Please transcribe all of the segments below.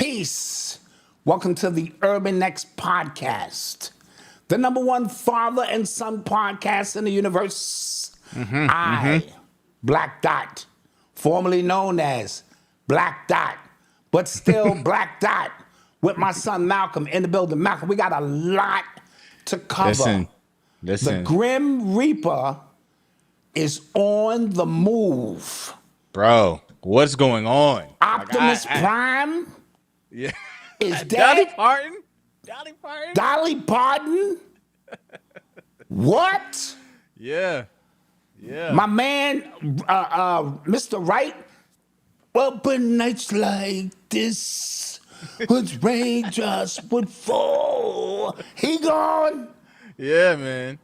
Peace. Welcome to the Urban Next podcast, the number one father and son podcast in the universe. Black Dot, formerly known as Black Dot, but still Black Dot, with my son Malcolm in the building. Malcolm, we got a lot to cover. Listen. The Grim Reaper is on the move. Bro, what's going on? Optimus Prime Yeah. is dead. Dolly Parton? What? Yeah. My man, Mr. Wright. Well, but nights like this, when raindrops would fall. He gone. Yeah, man.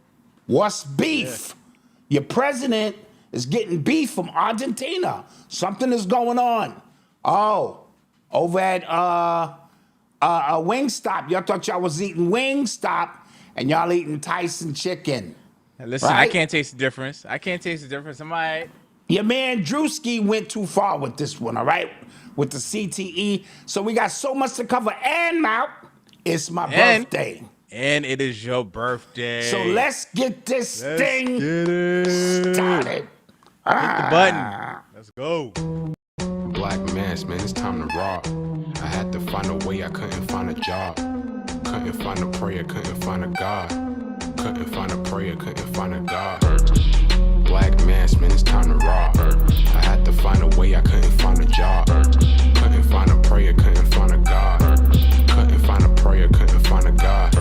What's beef? Your president is getting beef from Argentina. Something is going on. Oh, over at Wingstop. Y'all thought y'all was eating Wingstop, and y'all eating Tyson chicken. Now listen, right? I can't taste the difference. I'm all right. Your man Drewski went too far with this one, all right? With the CTE. So we got so much to cover. And now, it's my birthday. And it is your birthday. So let's get this thing started. Hit the button. Let's go. Black mass, man, it's time to rob. I had to find a way, I couldn't find a job. Couldn't find a prayer, couldn't find a God. Couldn't find a prayer, couldn't find a God. Black mass, man, it's time to rob. I had to find a way, I couldn't find a job. Couldn't find a prayer, couldn't find a God. Couldn't find a prayer, couldn't find a God.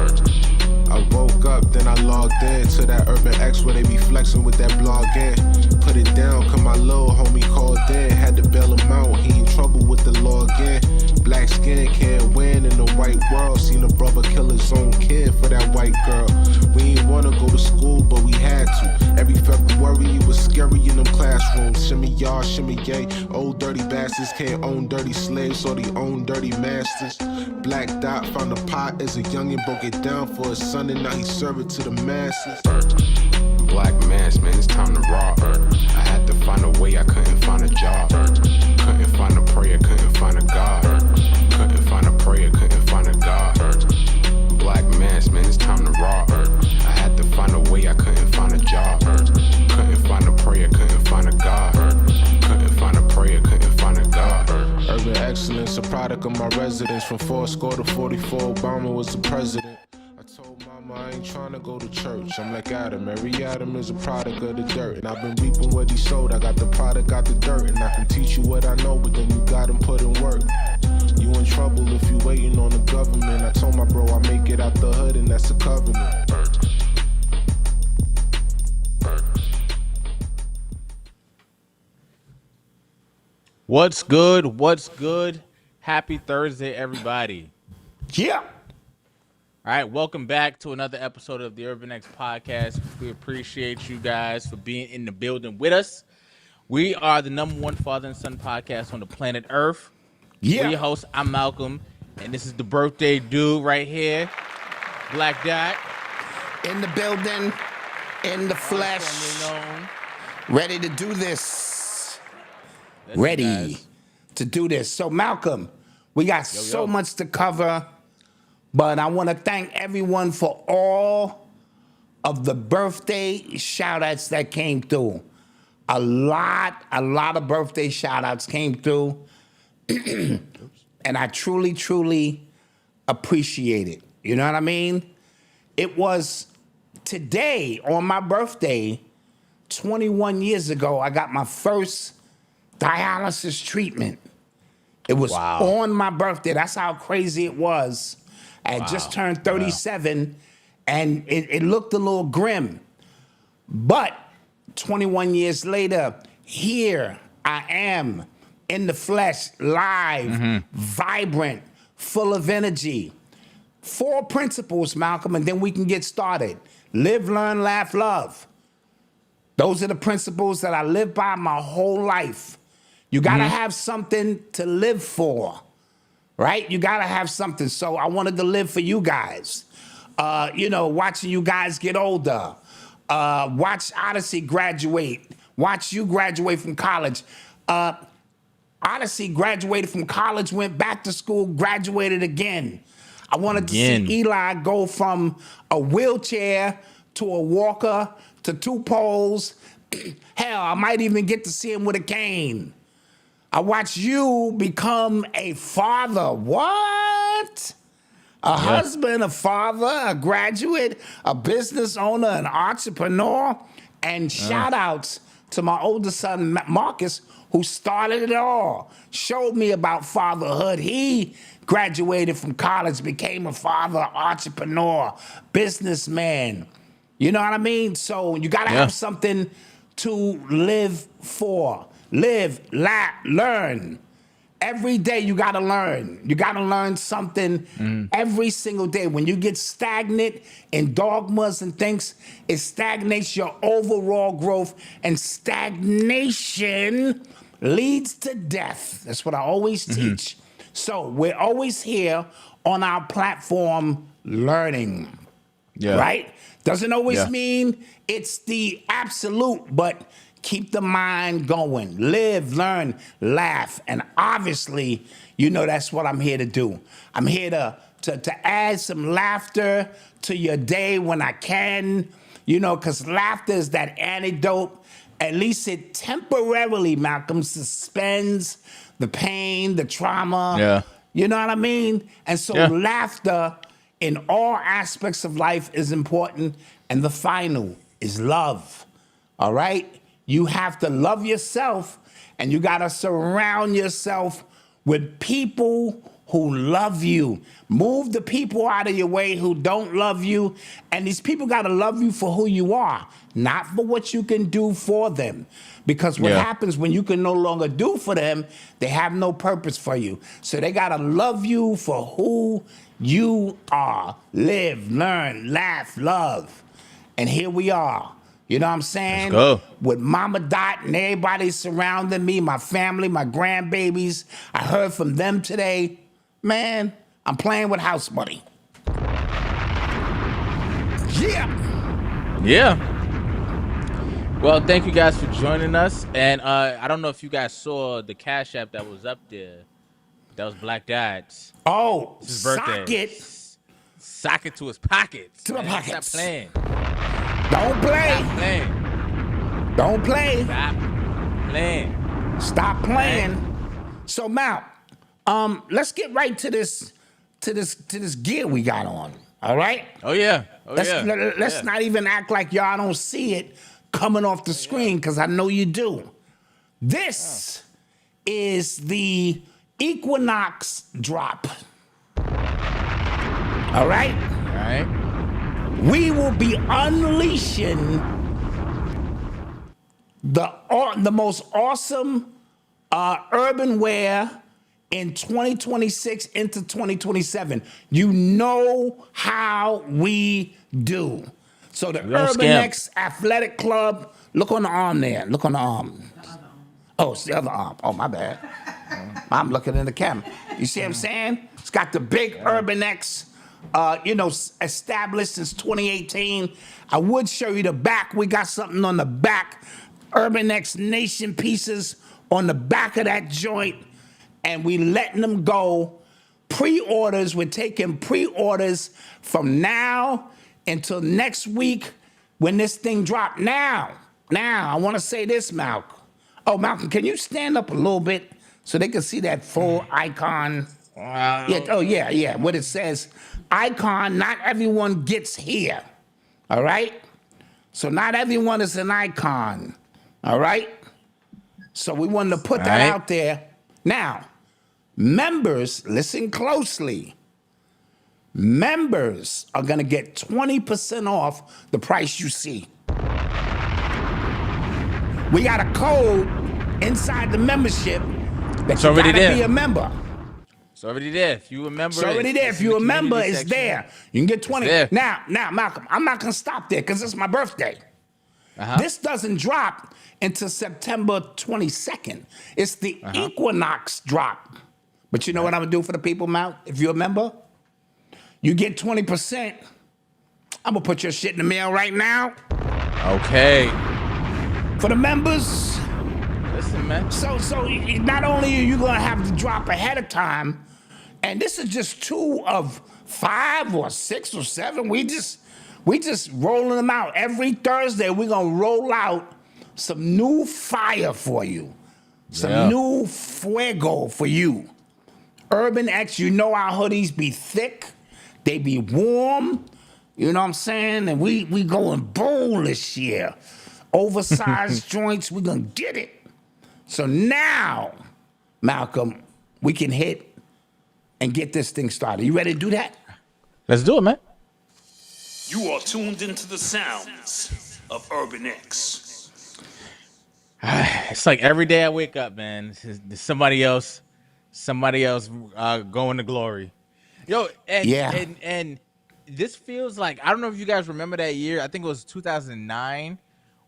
I woke up, then I logged in to that Urban X where they be flexing with that blog in. Put it down, cause my little homie called in. Had to bail him out, he in trouble with the law again. Black skin can't win in the white world. Seen a brother kill his own kid for that white girl. We ain't wanna go to school, but we had to. Every February it was scary in them classrooms. Shimmy y'all, shimmy yay. Old dirty bastards can't own dirty slaves, or they own dirty masters. Black Dot found a pot as a youngin', broke it down for his son, and now he serve it to the masses. Black mass, man, it's time to rob. I had to find a way, I couldn't find a job. Couldn't find a prayer, couldn't find a God. Couldn't find a prayer, couldn't find a God. Black mass, man, it's time to rob. I had to find a way, I couldn't find a job. Couldn't find a prayer, couldn't find a God. Couldn't find a prayer, couldn't find a God. Urban excellence, a product of my residence. From 4 to 44, Obama was the president. I told mama I ain't trying to go to church. I'm like Adam, every Adam is a product of the dirt. And I've been reaping what he sowed. I got the product, got the dirt. And I can teach you what I know, but then you gotta put in work. You in trouble if you waiting on the government. I told my bro I make it out the hood, and that's a covenant. What's good? What's good? Happy Thursday, everybody. Yeah. All right, welcome back to another episode of the Urban X podcast. We appreciate you guys for being in the building with us. We are the number one father and son podcast on the planet Earth. Yeah. We're your host. I'm Malcolm, and this is the birthday dude right here, Black Dot. In the building, in the flesh, ready to do this. Ready to do this. So, Malcolm, we got so much to cover, but I want to thank everyone for all of the birthday shout-outs that came through. A lot of birthday shout-outs came through, and I truly appreciate it. You know what I mean? It was today, on my birthday, 21 years ago, I got my first dialysis treatment. It was on my birthday. That's how crazy it was. I had just turned 37, and it looked a little grim. But 21 years later, here I am in the flesh, live, vibrant, full of energy. 4 principles, Malcolm, and then we can get started. Live, learn, laugh, love. Those are the principles that I live by my whole life. You got to have something to live for, right? You got to have something. So I wanted to live for you guys. Watching you guys get older. Watch Odyssey graduate. Watch you graduate from college. Odyssey graduated from college, went back to school, graduated again. I wanted to see Eli go from a wheelchair to a walker to 2 poles. Hell, I might even get to see him with a cane. I watched you become a father. What? A husband, a father, a graduate, a business owner, an entrepreneur. And shout outs to my oldest son, Marcus, who started it all. Showed me about fatherhood. He graduated from college, became a father, entrepreneur, businessman. You know what I mean? So you got to have something to live for. Live, laugh, learn. Every day you got to learn. You got to learn something every single day. When you get stagnant in dogmas and things, it stagnates your overall growth, and stagnation leads to death. That's what I always teach. So we're always here on our platform learning, right? Doesn't always mean it's the absolute, but keep the mind going. Live, learn, laugh. And obviously, you know that's what I'm here to do. I'm here to add some laughter to your day when I can, you know, because laughter is that antidote. At least it temporarily, Malcolm, suspends the pain, the trauma. Yeah. You know what I mean? And so laughter in all aspects of life is important. And the final is love. All right? You have to love yourself, and you got to surround yourself with people who love you. Move the people out of your way who don't love you. And these people got to love you for who you are, not for what you can do for them. Because what happens when you can no longer do for them, they have no purpose for you. So they got to love you for who you are. Live, learn, laugh, love. And here we are. You know what I'm saying? Let's go. With Mama Dot and everybody surrounding me, my family, my grandbabies. I heard from them today. Man, I'm playing with house money. Yeah. Well, thank you guys for joining us. And I don't know if you guys saw the Cash App that was up there. That was Black Dad's. Oh, It's his birthday. Sock it to his pockets. To my pockets. Stop playing. Don't play. Stop playing. Don't play. Stop playing. Stop playing. So, Mal, let's get right to this gear we got on. All right? Oh yeah. Let's not even act like y'all don't see it coming off the screen, because I know you do. This is the Equinox drop. All right? All right. We will be unleashing the most awesome urban wear in 2026 into 2027. You know how we do. So the Urban X Athletic Club, look on the arm there. Look on the arm. Oh, it's the other arm. Oh, my bad. I'm looking in the camera. You see what I'm saying? It's got the big Urban X, established since 2018. I would show you the back. We got something on the back. Urban X Nation pieces on the back of that joint. And we letting them go. Pre-orders, we're taking pre-orders from now until next week when this thing drop. Now, I want to say this, Malcolm. Oh, Malcolm, can you stand up a little bit so they can see that full icon? Yeah. What it says, icon, not everyone gets here. All right? So not everyone is an icon. All right? So we wanted to put that out there. Now, members, listen closely. Members are going to get 20% off the price you see. We got a code inside the membership that you got to be a member. It's already there. If you a member, it's already there. If you a member, it's there. You can get 20. There. Now, Malcolm, I'm not going to stop there because it's my birthday. This doesn't drop until September 22nd. It's the Equinox drop. But you know what I'm going to do for the people, Mal? If you're a member, you get 20%. I'm going to put your shit in the mail right now. Okay. For the members, Listen, man. So not only are you gonna have to drop ahead of time, and this is just 2 of 5 or 6 or 7. We just rolling them out every Thursday. We're gonna roll out some new fire for you, some new fuego for you. Urban X, you know our hoodies be thick, they be warm. You know what I'm saying? And we going bold this year. Oversized joints, we gonna get it. So now, Malcolm, we can hit and get this thing started. You ready to do that? Let's do it, man. You are tuned into the sounds of Urban X. It's like every day I wake up, man. There's somebody else going to glory. Yo, and this feels like, I don't know if you guys remember that year. I think it was 2009,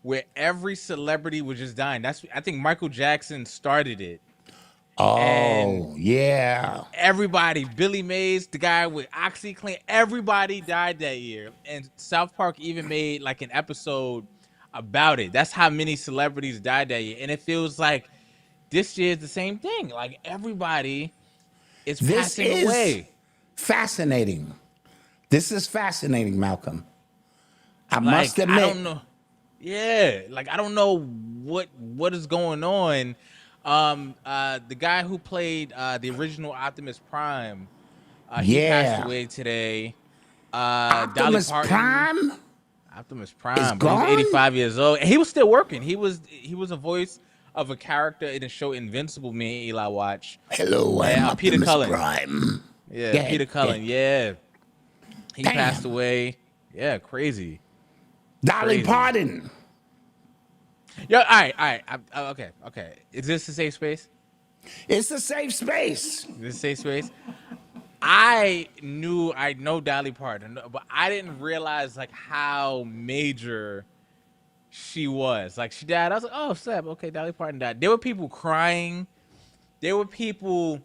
where every celebrity was just dying. I think Michael Jackson started it. Oh, yeah. Everybody, Billy Mays, the guy with OxyClean, everybody died that year. And South Park even made like an episode about it. That's how many celebrities died that year. And it feels like this year is the same thing. Like everybody is passing away. Fascinating. This is fascinating, Malcolm. I must admit. I don't know. Yeah, like I don't know what is going on. The guy who played the original Optimus Prime, he passed away today. Optimus Prime? Optimus Prime is gone? He was 85 years old. And he was still working. He was a voice of a character in the show Invincible. Me and Eli watch. Hello, I'm Peter Optimus Cullen. Prime. Yeah, Peter Cullen. Yeah, he passed away. Yeah, crazy. Dolly Parton. Yo, all right. Okay. Is this a safe space? It's a safe space. This is a safe space. I know Dolly Parton, but I didn't realize like how major she was. Like she died. I was like, oh, snap. Okay, Dolly Parton died. There were people crying. There were people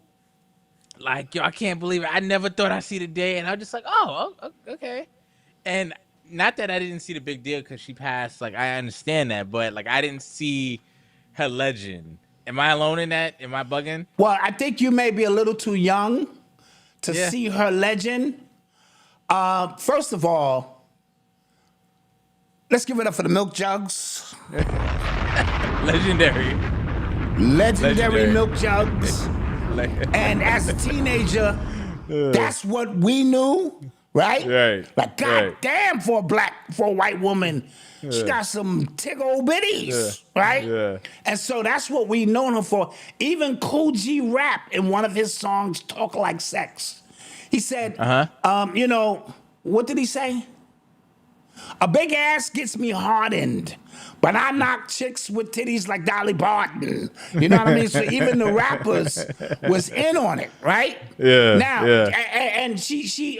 like, yo, I can't believe it. I never thought I'd see the day. And I was just like, oh, okay. And not that I didn't see the big deal because she passed. Like, I understand that. But, like, I didn't see her legend. Am I alone in that? Am I bugging? Well, I think you may be a little too young to see her legend. First of all, let's give it up for the milk jugs. Legendary Milk jugs. And as a teenager, that's what we knew, right? Like, goddamn, for a white woman, she got some tick old bitties, right? Yeah. And so that's what we known her for. Even Kool G Rap in one of his songs, Talk Like Sex. He said, you know, what did he say? A big ass gets me hardened, but I knock chicks with titties like Dolly Parton. You know what I mean? So even the rappers was in on it, right? Yeah. Now, and she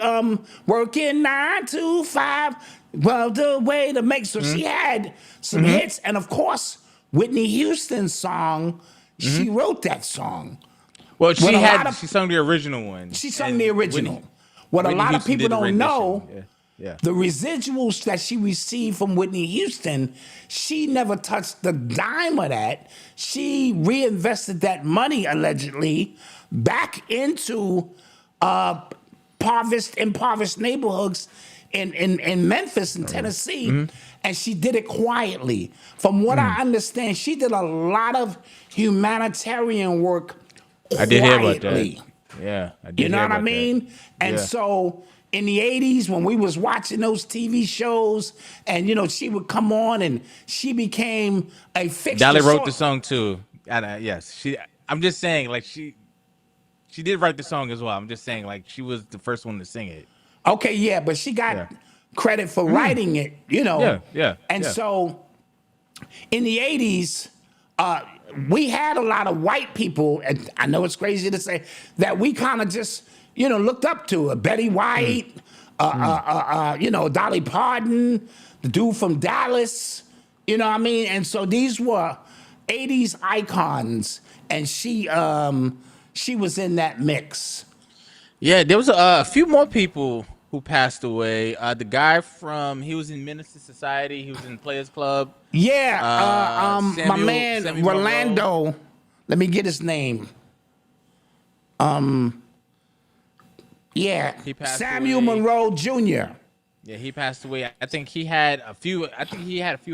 working 9 to 5, well, the way to make. So she had some hits, and of course, Whitney Houston's song. She wrote that song. Well, she sung the original one. She sung the original. What a lot of people don't know. Yeah. The residuals that she received from Whitney Houston, she never touched the dime of that. She reinvested that money, allegedly, back into impoverished neighborhoods in Memphis and Tennessee, and she did it quietly. From what I understand, she did a lot of humanitarian work quietly. I did hear about that. Yeah, I did. You know what I mean? And so in the 80s, when we was watching those TV shows, and you know, she would come on and she became a fixture. Dolly wrote the song too. Yes, I'm just saying, like she did write the song as well. I'm just saying, like she was the first one to sing it. Okay, yeah, but she got credit for writing it. You know. Yeah. And so in the 80s, we had a lot of white people, and I know it's crazy to say that we kind of just, you know, looked up to. Betty White, you know, Dolly Parton, the dude from Dallas, you know what I mean? And so these were 80s icons, and she was in that mix. Yeah, there was a few more people who passed away. The guy he was in Minister Society. He was in Players Club. Yeah, my Samuel man Monroe. Rolando. Let me get his name. Yeah, He passed Samuel away. Monroe Jr. Yeah, he passed away. I think he had a few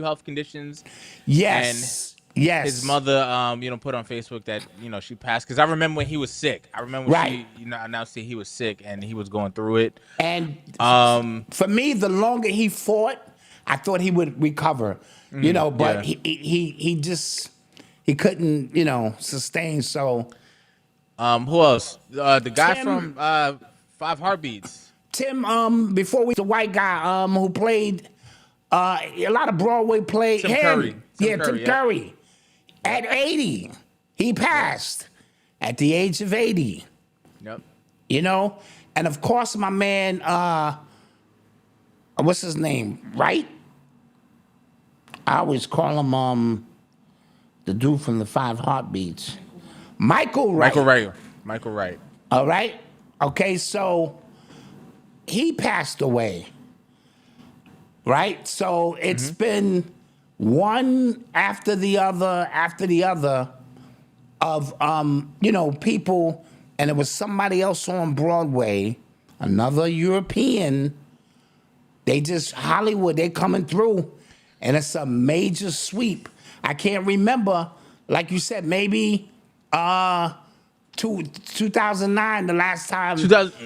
health conditions. Yes. Yes. His mother, put on Facebook that, she passed. Because I remember when he was sick. I remember when she, announced that he was sick and he was going through it. And for me, the longer he fought, I thought he would recover. But he couldn't, sustain. So, who else? The guy Tim- from Five Heartbeats. Tim, the white guy who played a lot of Broadway plays. Tim Curry. Tim Curry. Curry. At 80, he passed at the age of 80. Yep. And of course, my man, what's his name? Wright? I always call him the dude from the Five Heartbeats. Michael Wright. Michael Wright. All right. Okay, so he passed away. Right? So it's been one after the other of people, and it was somebody else on Broadway, another European. They just Hollywood, they coming through, and it's a major sweep. I can't remember, like you said, maybe 2009, the last time.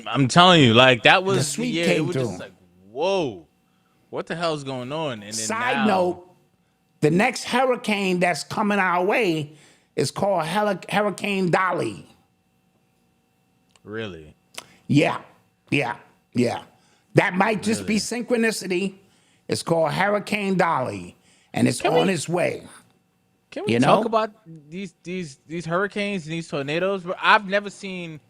I'm telling you, like that was The sweep yeah, came it was through. just like, whoa, what the hell's going on? And then Side now, note, the next hurricane that's coming our way is called Hurricane Dolly. really, Yeah. That might just be synchronicity. It's called Hurricane Dolly, and it's on its way. can we You talk know? about these hurricanes and these tornadoes? But I've never seen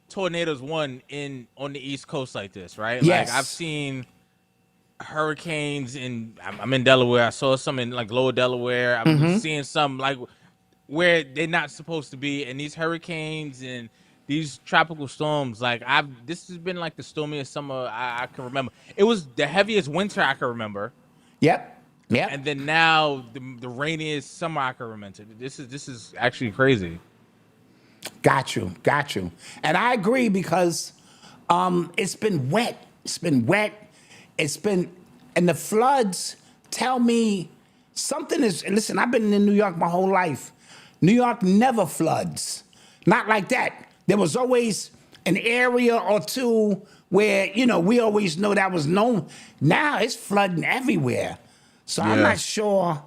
tornadoes on the East Coast like this, right? Yes. Like I've seen hurricanes I'm in Delaware. I saw some in like Lower Delaware. I'm seeing some like where they're not supposed to be, and these hurricanes and these tropical storms. Like this has been like the stormiest summer I can remember. It was the heaviest winter I can remember, Yep. and then now the rainiest summer I can remember. This is actually crazy. Got you. And I agree because it's been wet. And the floods tell me something is, listen, I've been in New York my whole life. New York never floods. Not like that. There was always an area or two where, we always know that was known. Now it's flooding everywhere. So I'm Yeah. not sure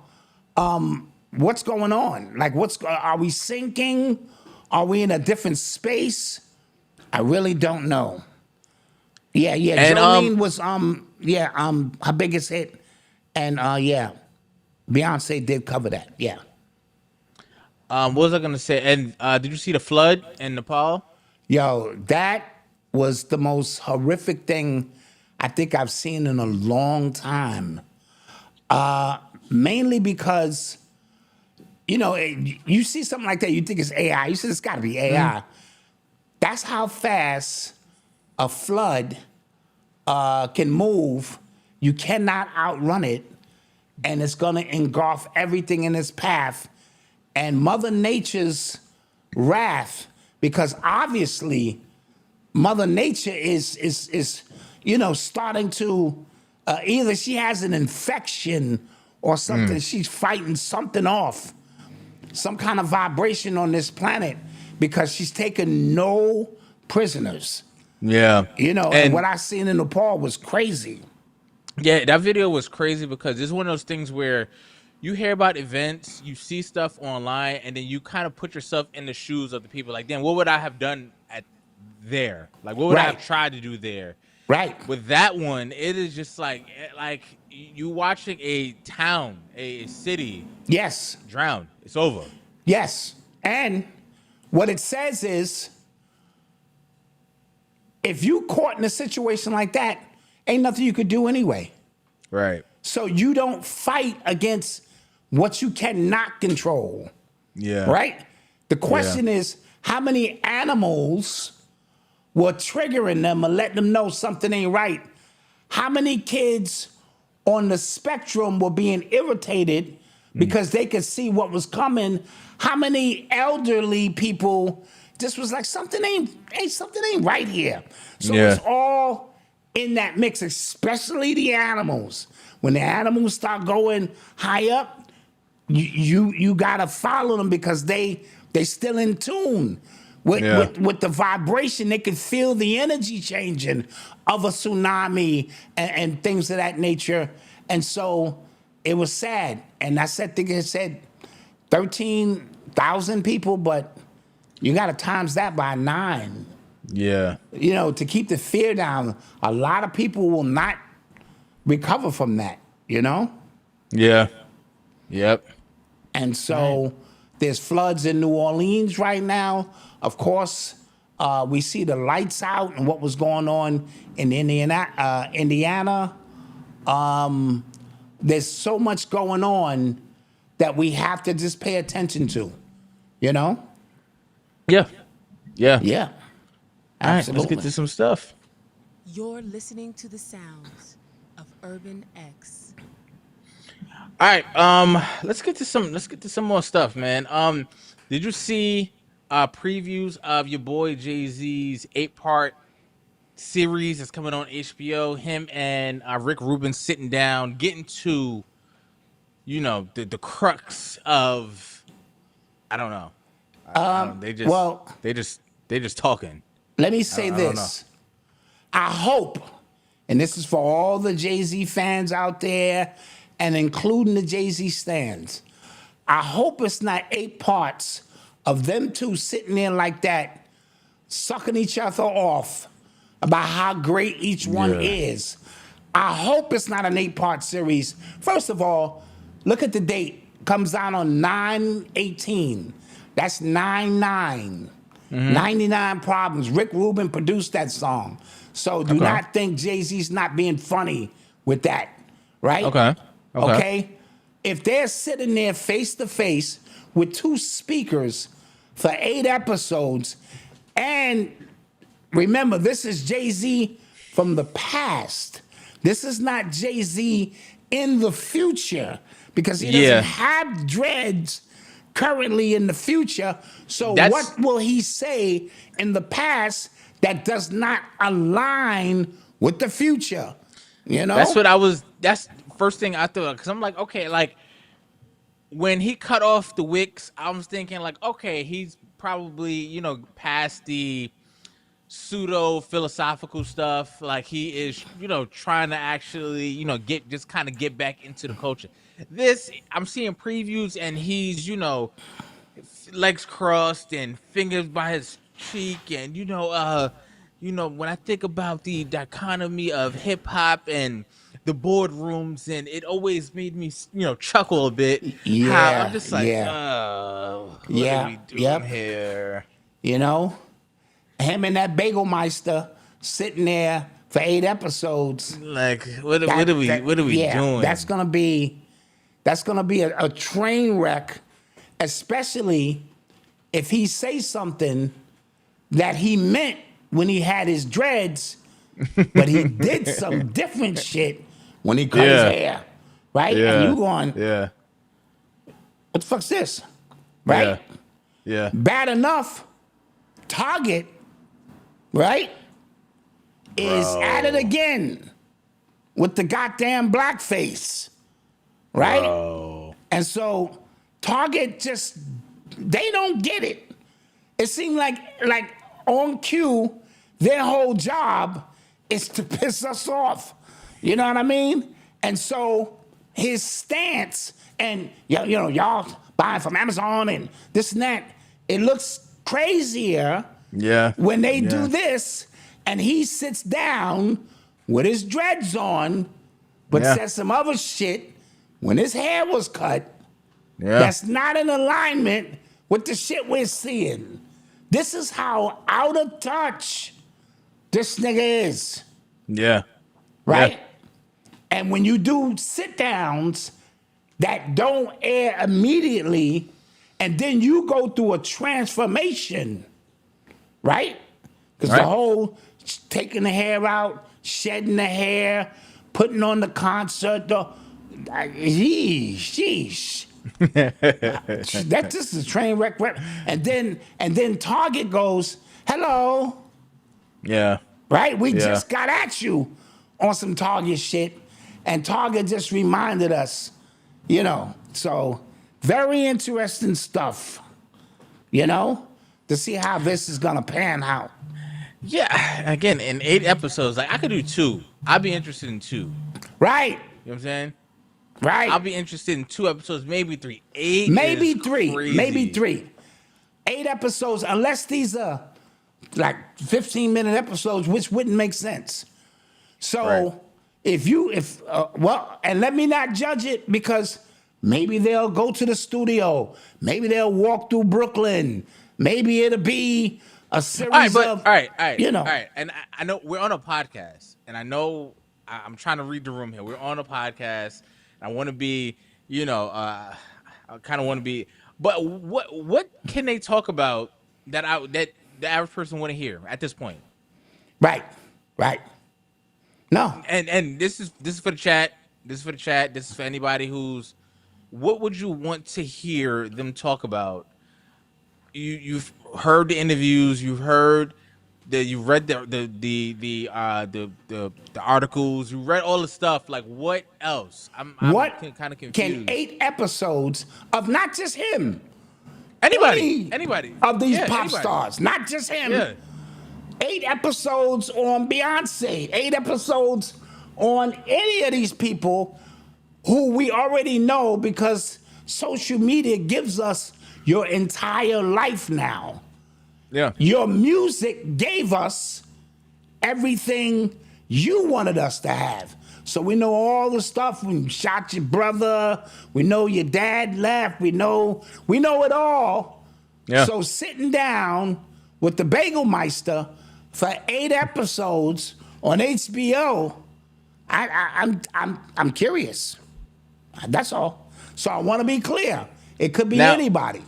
what's going on. Like, are we sinking? Are we in a different space? I really don't know. Yeah. And, Jolene was her biggest hit, and Beyonce did cover that. Yeah. What was I gonna say? And did you see the flood in Nepal? Yo, that was the most horrific thing I think I've seen in a long time. Mainly because, you see something like that, you think it's AI. You say it's got to be AI. That's how fast a flood can move. You cannot outrun it, and it's going to engulf everything in its path. And Mother Nature's wrath, because obviously Mother Nature is starting to either she has an infection or something. She's fighting something off, some kind of vibration on this planet, because she's taken no prisoners. Yeah. And what I seen in Nepal was crazy. Yeah, that video was crazy because it's one of those things where you hear about events, you see stuff online, and then you kind of put yourself in the shoes of the people. Like, damn, what would I have done there? Like, what would I have tried to do there? Right. With that one, it is just like you watching a town, a city Yes. drown. It's over. Yes. And what it says is, if you caught in a situation like that, ain't nothing you could do anyway. Right. So you don't fight against what you cannot control. Yeah. Right? The question is, how many animals were triggering them or letting them know something ain't right. How many kids on the spectrum were being irritated because they could see what was coming? How many elderly people just was like, something ain't right here. So it's all in that mix, especially the animals. When the animals start going high up, you gotta follow them because they still in tune with the vibration. They can feel the energy changing of a tsunami and things of that nature. And so it was sad. And I think it said 13,000 people, but you got to times that by 9. Yeah. You know, to keep the fear down. A lot of people will not recover from that, you know? Yeah. Yep. And so there's floods in New Orleans right now. Of course, we see the lights out and what was going on in Indiana. There's so much going on that we have to just pay attention to, you know? Yeah. Yeah. Yeah. All right, Absolutely. let's get to some stuff. You're listening to the sounds of Urban X. All right, let's get to some more stuff, man. Did you see previews of your boy Jay-Z's 8-part series that's coming on HBO? Him and Rick Rubin sitting down, getting to, you know, the crux of, I don't know. They just talking. Let me say this. I hope, and this is for all the Jay-Z fans out there, and including the Jay-Z stands, I hope it's not 8 parts of them two sitting there like that, sucking each other off about how great each one is. I hope it's not an 8-part series. First of all, look at the date. Comes out on 9/18. That's 9/9. 99 Problems. Rick Rubin produced that song. So do not think Jay-Z's not being funny with that, right? Okay? If they're sitting there face to face with 2 speakers for 8 episodes, and remember, this is Jay-Z from the past. This is not Jay-Z in the future because he doesn't have dreads currently in the future. So what will he say in the past that does not align with the future? You know? That's the first thing I thought, because I'm like, okay, like when he cut off the wicks, I was thinking like, okay, he's probably, you know, past the pseudo philosophical stuff. Like he is, you know, trying to actually, you know, get back into the culture. This, I'm seeing previews and he's, you know, legs crossed and fingers by his cheek, and you know, when I think about the dichotomy of hip hop and the boardrooms, and it always made me, you know, chuckle a bit. Yeah, I'm just like, what are we doing here? You know, him and that Bagelmeister sitting there for 8 episodes. Like, what are we doing? That's gonna be a train wreck, especially if he says something that he meant when he had his dreads, but he did some different shit when he cut his hair, right? And you going, what the fuck's this, right? Yeah. Bad enough, Target, right, is at it again with the goddamn blackface, right? Bro. And so Target just, they don't get it. It seemed like on cue, their whole job is to piss us off. You know what I mean? And so his stance, and you know, y'all buying from Amazon and this and that, it looks crazier when they do this, and he sits down with his dreads on, but says some other shit when his hair was cut. That's not in alignment with the shit we're seeing. This is how out of touch this nigga is. Yeah. Right? Yeah. And when you do sit downs that don't air immediately, and then you go through a transformation, right? Because Right. the whole taking the hair out, shedding the hair, putting on the concert, sheesh. That's just a train wreck. And then Target goes, hello, Yeah. right? We Yeah. just got at you on some Target shit. And Target just reminded us, So very interesting stuff, to see how this is gonna pan out. Yeah. Again, in 8 episodes, like I could do 2. I'd be interested in 2. Right, You know what I'm saying? right. I'll be interested in 2 episodes, maybe 3. 8 Maybe is 3, crazy. maybe 3. 8 episodes, unless these are like 15-minute episodes, which wouldn't make sense. So Right. and let me not judge it, because maybe they'll go to the studio, maybe they'll walk through Brooklyn, maybe it'll be a series All right. And I know we're on a podcast, and I know I'm trying to read the room here. We're on a podcast, and I want to be, I kind of want to be. But what can they talk about that the average person want to hear at this point? Right. No. And this is for the chat. This is for the chat. This is for anybody who's. What would you want to hear them talk about? You've heard the interviews. You've heard you've read the articles. You read all the stuff. Like, what else? I'm What kind of confused. can 8 episodes of not just him, Anybody of these Yeah, pop anybody. stars, not just him. Yeah. 8 episodes on Beyonce, 8 episodes on any of these people who we already know, because social media gives us your entire life now. Yeah. Your music gave us everything you wanted us to have. So we know all the stuff. We shot your brother. We know your dad left. We know it all. Yeah. So sitting down with the Bagelmeister for 8 episodes on HBO, I'm curious. That's all. So I want to be clear. It could be Now- anybody.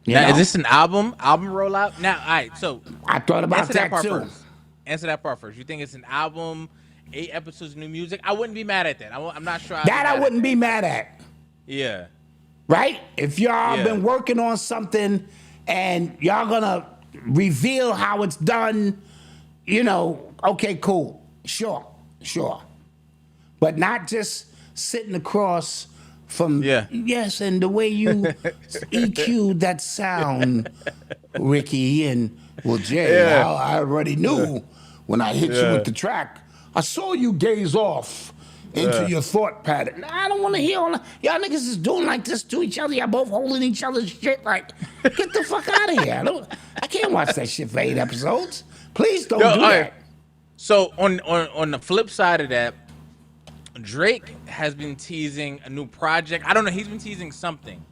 Now, is this an album rollout? Now, all right. So I thought about answer that part too. first. Answer that part first. You think it's an album, 8 episodes of new music? I wouldn't be mad at that. I'm not sure. That I wouldn't be mad at. Yeah. Right? If y'all Yeah. been working on something and y'all gonna reveal how it's done, okay, cool. Sure. But not just sitting across from, Yeah. yes, and the way you EQ'd that sound, Ricky, and, well, Jay, Yeah. I already knew when I hit you with the track. I saw you gaze off into your thought pattern. I don't want to hear all that. Y'all niggas is doing like this to each other. Y'all both holding each other's shit. Like, get the fuck out of here. I can't watch that shit for 8 episodes. Please don't do all that. right. So on the flip side of that, Drake has been teasing a new project. I don't know. He's been teasing something.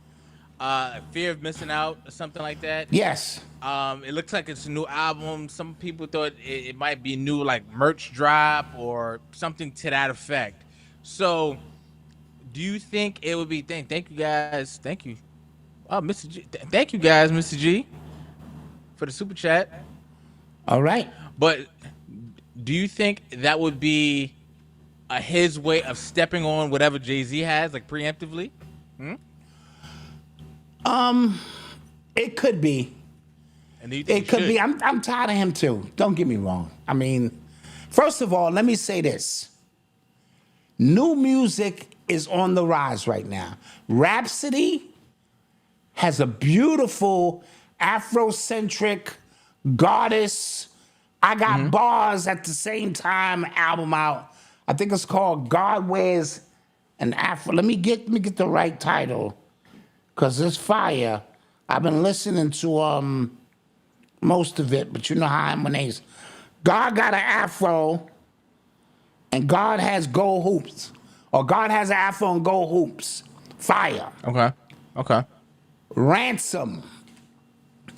Fear of Missing Out or something like that. Yes. It looks like it's a new album. Some people thought it might be new, like merch drop or something to that effect. So, do you think it would be? Thank you guys. Thank you. Oh, Mr. G. Thank you guys, Mr. G, for the super chat. All right. But do you think that would be his way of stepping on whatever Jay-Z has, like preemptively? It could be. And do you think It could be. I'm tired of him too. Don't get me wrong. I mean, first of all, let me say this. New music is on the rise right now. Rhapsody has a beautiful Afrocentric goddess. I got bars at the same time album out. I think it's called God Wears an Afro. Let me get the right title, cause it's fire. I've been listening to most of it, but you know how I'm when God got an afro and God has gold hoops. Or God has an afro and gold hoops. Fire. Okay. Ransom.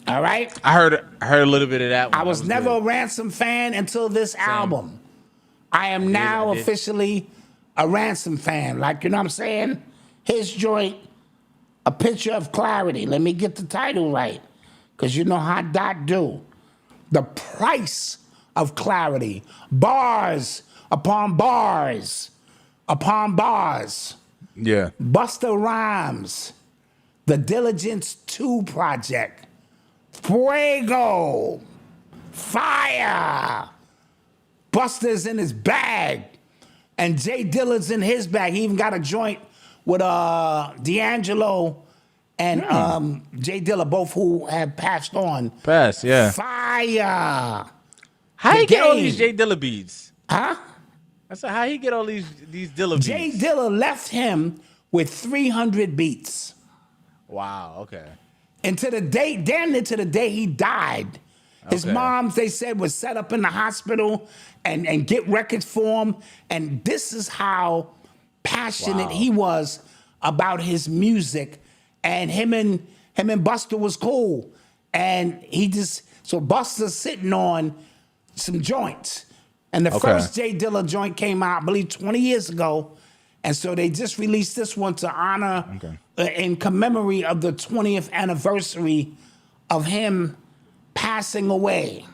All right? I heard a little bit of that one. I was never good. a Ransom fan until this album. I am now I did. officially a Ransom fan. Like, you know what I'm saying? His joint, A Picture of Clarity. Let me get the title right, because you know how Dot do. The price of clarity. Bars upon bars upon bars. Yeah. Busta Rhymes, The Diligence 2 Project, Fuego, Fire. Busta's in his bag, and Jay Dilla's in his bag. He even got a joint with D'Angelo and Jay Dilla, both who have passed on. Yeah. Fire. How he get all Game. these Jay Dilla beats? Huh? I said, how he get all these Dilla beats? Jay Dilla left him with 300 beats. Wow. Okay. And to the day, damn near to the day he died, his mom, they said, was set up in the hospital and get records for him. And this is how passionate he was about his music. And him and Busta was cool. And so Busta's sitting on some joints. And the first Jay Dilla joint came out, I believe, 20 years ago. And so they just released this one to honor, in commemorate of the 20th anniversary of him passing away.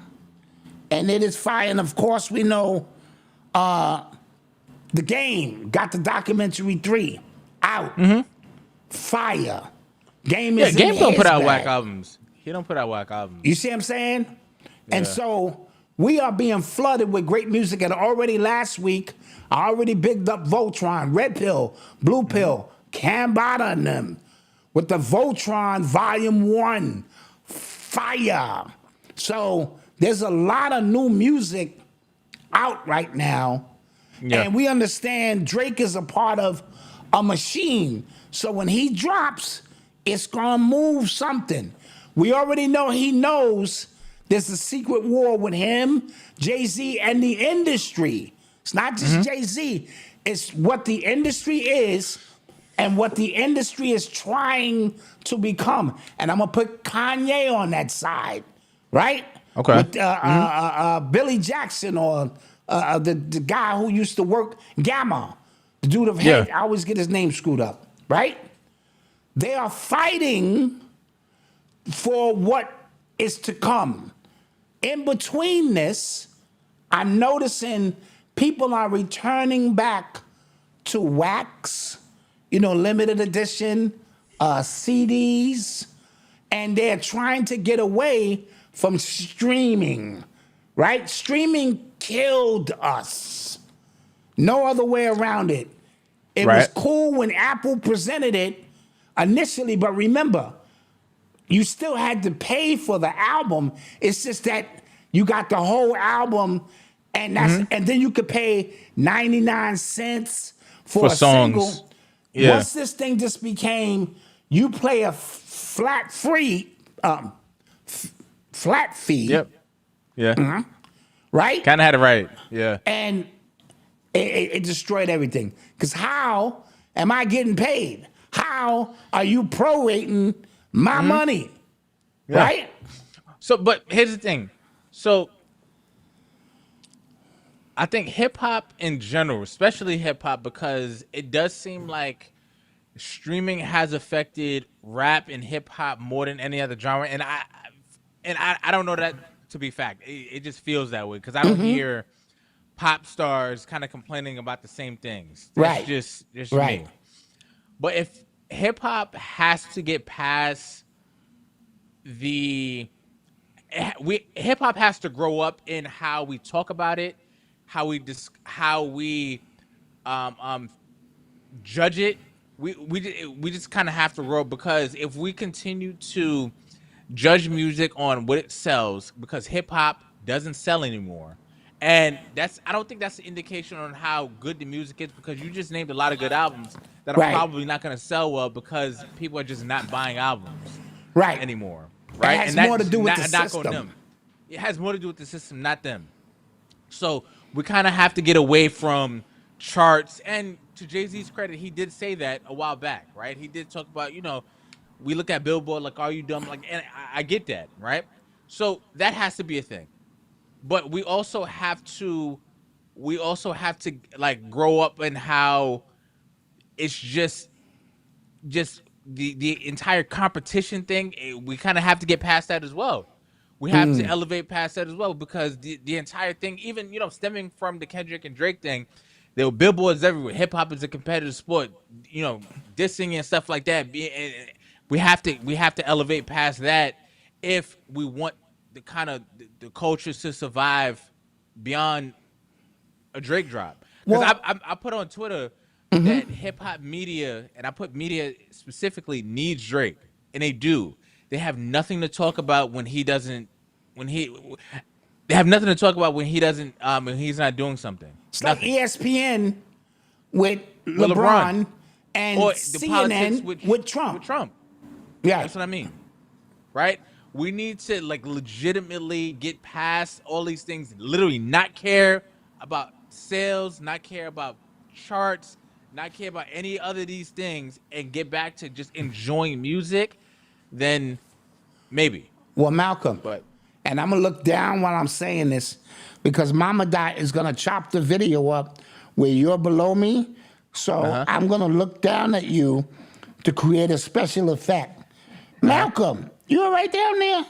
And it is fire. And of course, we know The Game got the documentary 3 out. Fire. Game is Game in don't his put out bag. whack albums. He don't put out whack albums. You see what I'm saying? Yeah. And so we are being flooded with great music. And already last week, I already bigged up Voltron, Red Pill, Blue Pill, Cambada and them with the Voltron Volume 1. Fire. So there's a lot of new music out right now. Yeah. And we understand Drake is a part of a machine. So when he drops, it's going to move something. We already know he knows there's a secret war with him, Jay-Z, and the industry. It's not just Jay-Z. It's what the industry is and what the industry is trying to become. And I'm going to put Kanye on that side, right? Okay. With Billy Jackson or the guy who used to work Gamma, the dude of hate. I always get his name screwed up, right? They are fighting for what is to come. In between this, I'm noticing people are returning back to wax, limited edition CDs, and they're trying to get away from streaming, right? Streaming killed us. No other way around it. It was cool when Apple presented it initially, but remember, you still had to pay for the album. It's just that you got the whole album, and and then you could pay 99 cents for a songs. single. Once this thing just became, you play a flat fee. Yep. Yeah. Right? Kind of had it right. Yeah. And it destroyed everything. Because how am I getting paid? How are you prorating my money? Right? So, but here's the thing. So, I think hip hop in general, especially hip hop, because it does seem like streaming has affected rap and hip hop more than any other genre. And I don't know that to be fact. It just feels that way because I don't hear pop stars kind of complaining about the same things. That's just me. But if hip hop has to get past hip hop has to grow up in how we talk about it, how we judge it. We just kind of have to grow, because if we continue to judge music on what it sells, because hip hop doesn't sell anymore, and I don't think that's an indication on how good the music is, because you just named a lot of good albums that are probably not going to sell well because people are just not buying albums anymore. Right? It has more to do with the system. On them. It has more to do with the system, not them. So we kind of have to get away from charts. And to Jay-Z's credit, he did say that a while back, right? He did talk about, we look at Billboard like, are you dumb? Like, and I get that, right? So that has to be a thing. But we also have to like grow up in how it's just the entire competition thing. We kind of have to get past that as well. we have to elevate past that as well, because the entire thing, even stemming from the Kendrick and Drake thing, there were billboards everywhere. Hip hop is a competitive sport, dissing and stuff like that. We have to elevate past that if we want the kind of the culture to survive beyond a Drake drop. Because I put on Twitter that hip hop media, and I put media specifically, needs Drake, and they do. They have nothing to talk about when he doesn't. They have nothing to talk about when he doesn't. When he's not doing something. It's Nothing. like ESPN with LeBron and or the CNN politics with Trump. With Trump. Yeah, That's what I mean. Right? We need to legitimately get past all these things, literally not care about sales, not care about charts, not care about any other of these things, and get back to just enjoying music. Then maybe. Well, Malcolm, But and I'm gonna look down while I'm saying this, because Mama Dot is gonna chop the video up where you're below me. So I'm gonna look down at you to create a special effect. Malcolm, you all right down there?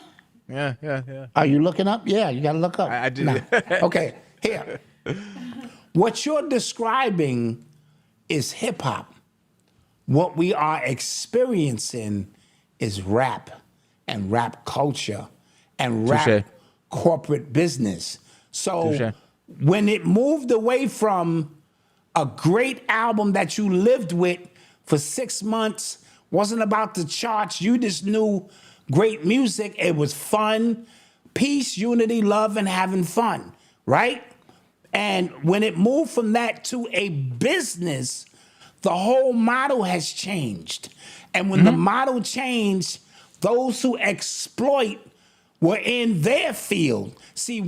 Yeah. Are you looking up? Yeah, you gotta look up. I did. No. Okay, here. What you're describing is hip hop. What we are experiencing is rap and rap culture and rap Touché. corporate business. So Touché. when it moved away from a great album that you lived with for 6 months, wasn't about the charts, you just knew great music, it was fun, peace, unity, love, and having fun, right? And when it moved from that to a business, the whole model has changed. And when the model changed, those who exploit were in their field. See,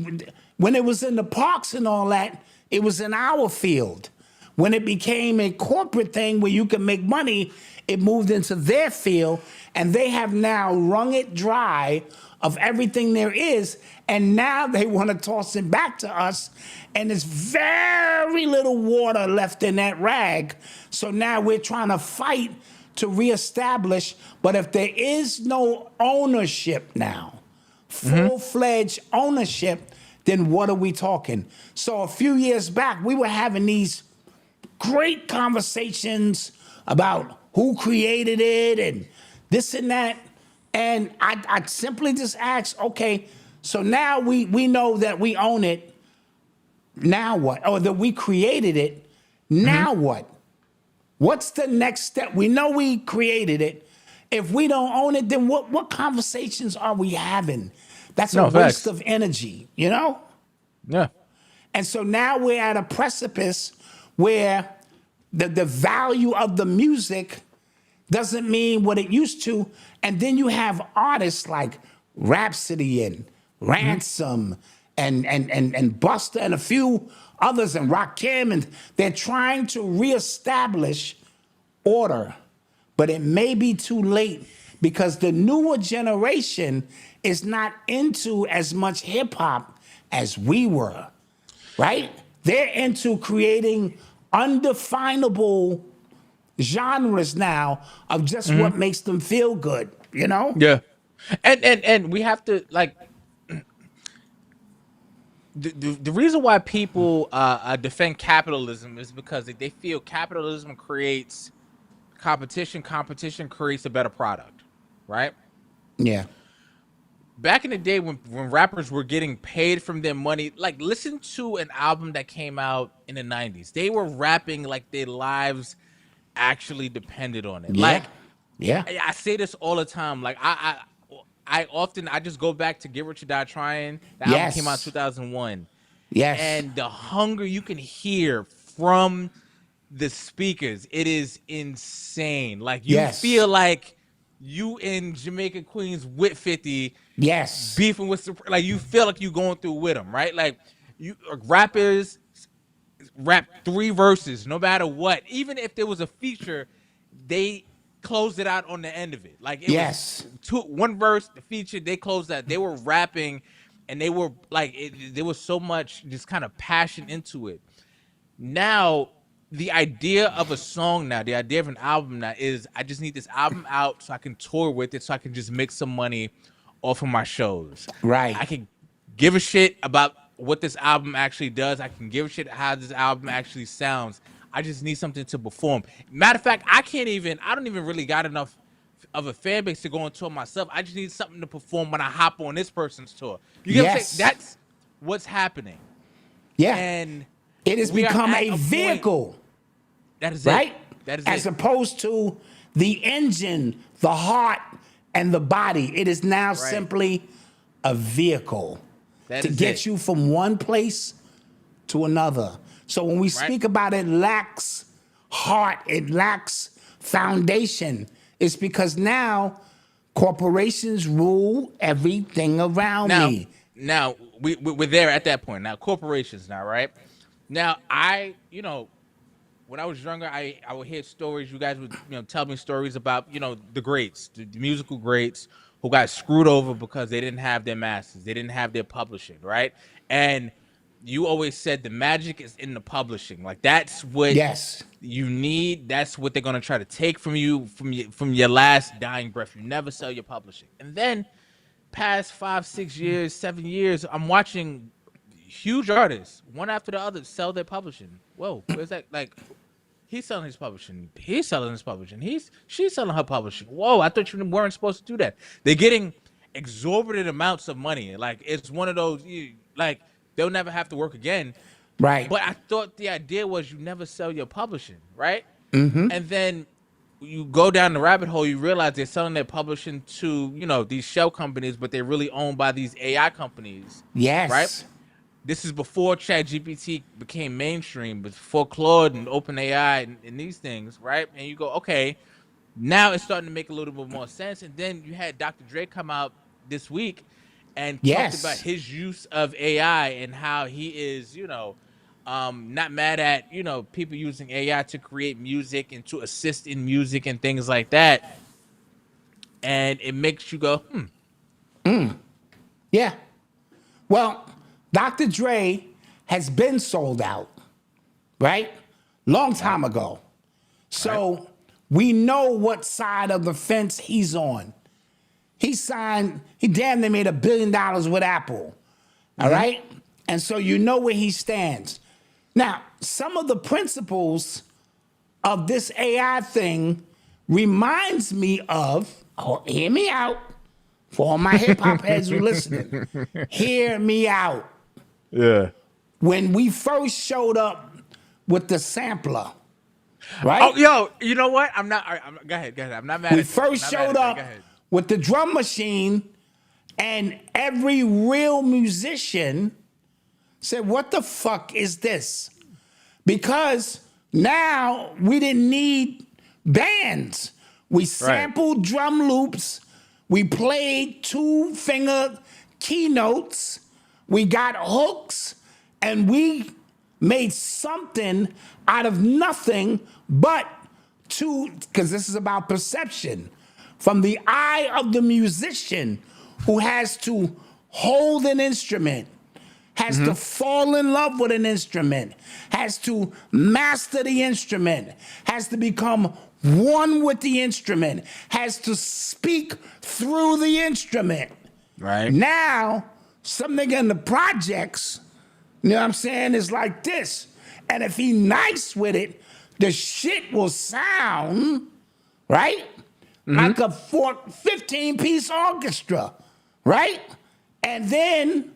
when it was in the parks and all that, it was in our field. When it became a corporate thing where you can make money, it moved into their field, and they have now wrung it dry of everything there is, and now they want to toss it back to us, and there's very little water left in that rag. So now we're trying to fight to reestablish, but if there is no ownership now, full-fledged ownership, then what are we talking? So a few years back, we were having these great conversations about who created it and this and that. And I simply just asked, okay, so now we know that we own it. Now what? Or that we created it. Now what? What's the next step? We know we created it. If we don't own it, then what conversations are we having? That's a waste of energy, Yeah. And so now we're at a precipice where the value of the music doesn't mean what it used to. And then you have artists like Rhapsody and Ransom and Busta and a few others and Rakim, and they're trying to reestablish order. But it may be too late because the newer generation is not into as much hip hop as we were, right? They're into creating undefinable genres now of just what makes them feel good, you know? Yeah. And we have to the reason why people defend capitalism is because they feel capitalism creates competition. Competition creates a better product, right? Yeah. Back in the day when rappers were getting paid from their money, like listen to an album that came out in the 90s. They were rapping like their lives actually depended on it. Yeah. Like, yeah. I say this all the time. Like I often just go back to Get Rich or Die Trying. The album came out in 2001. Yes. And the hunger you can hear from the speakers, it is insane. Like you feel like you in Jamaica Queens with 50. Yes. Beefing with, like, you feel like you going through with them, right? Like, you rappers rap 3 verses no matter what. Even if there was a feature, they closed it out on the end of it. Like, it was 1 verse, the feature, they closed that. They were rapping, and they were like, there was so much just kind of passion into it. Now, the idea of a song now, the idea of an album now is, I just need this album out so I can tour with it, so I can just make some money off of my shows. Right. I can give a shit about what this album actually does. I can give a shit how this album actually sounds. I just need something to perform. Matter of fact, I don't even really got enough of a fan base to go on tour myself. I just need something to perform when I hop on this person's tour. You get what I'm saying? That's what's happening. Yeah. And it has become a vehicle. That is right? it. That is As it. opposed to the engine, the heart, and the body. It is now simply a vehicle to get you from one place to another. So when we speak about it lacks heart, it lacks foundation, it's because now corporations rule everything around me. Now, we're there at that point. Now, corporations now, right? Now, when I was younger, I would hear stories. You guys would, tell me stories about, the greats, the musical greats who got screwed over because they didn't have their masters. They didn't have their publishing, right? And you always said the magic is in the publishing. Like, that's what you need. That's what they're going to try to take from you, from your last dying breath. You never sell your publishing. And then past 5, 6 years, 7 years, I'm watching huge artists, one after the other, sell their publishing. Whoa, where's that? Like, he's selling his publishing. He's selling his publishing. She's selling her publishing. Whoa, I thought you weren't supposed to do that. They're getting exorbitant amounts of money. Like, it's one of those, like, they'll never have to work again. Right. But I thought the idea was you never sell your publishing, right? Mm-hmm. And then you go down the rabbit hole, you realize they're selling their publishing to, these shell companies, but they're really owned by these AI companies. Yes. Right? This is before ChatGPT became mainstream, before Claude and OpenAI and these things, right? And you go, okay, now it's starting to make a little bit more sense. And then you had Dr. Dre come out this week and talked about his use of AI and how he is, not mad at, people using AI to create music and to assist in music and things like that. And it makes you go, Yeah. Well, Dr. Dre has been sold out, right? Long time ago. So we know what side of the fence he's on. He damn near made $1 billion with Apple. All right? And so you know where he stands. Now, some of the principles of this AI thing reminds me of, hear me out, for all my hip hop heads who listening, hear me out. Yeah. When we first showed up with the sampler, right? Oh, yo, you know what? Go ahead. I'm not mad at you. We first showed up with the drum machine, and every real musician said, what the fuck is this? Because now we didn't need bands. We sampled drum loops. We played 2-finger keynotes. We got hooks, and we made something out of nothing but because this is about perception, from the eye of the musician who has to hold an instrument, has to fall in love with an instrument, has to master the instrument, has to become one with the instrument, has to speak through the instrument. Right. Now, some nigga in the projects, you know what I'm saying, is like this. And if he nice with it, the shit will sound, right? Like a 15-piece orchestra, right? And then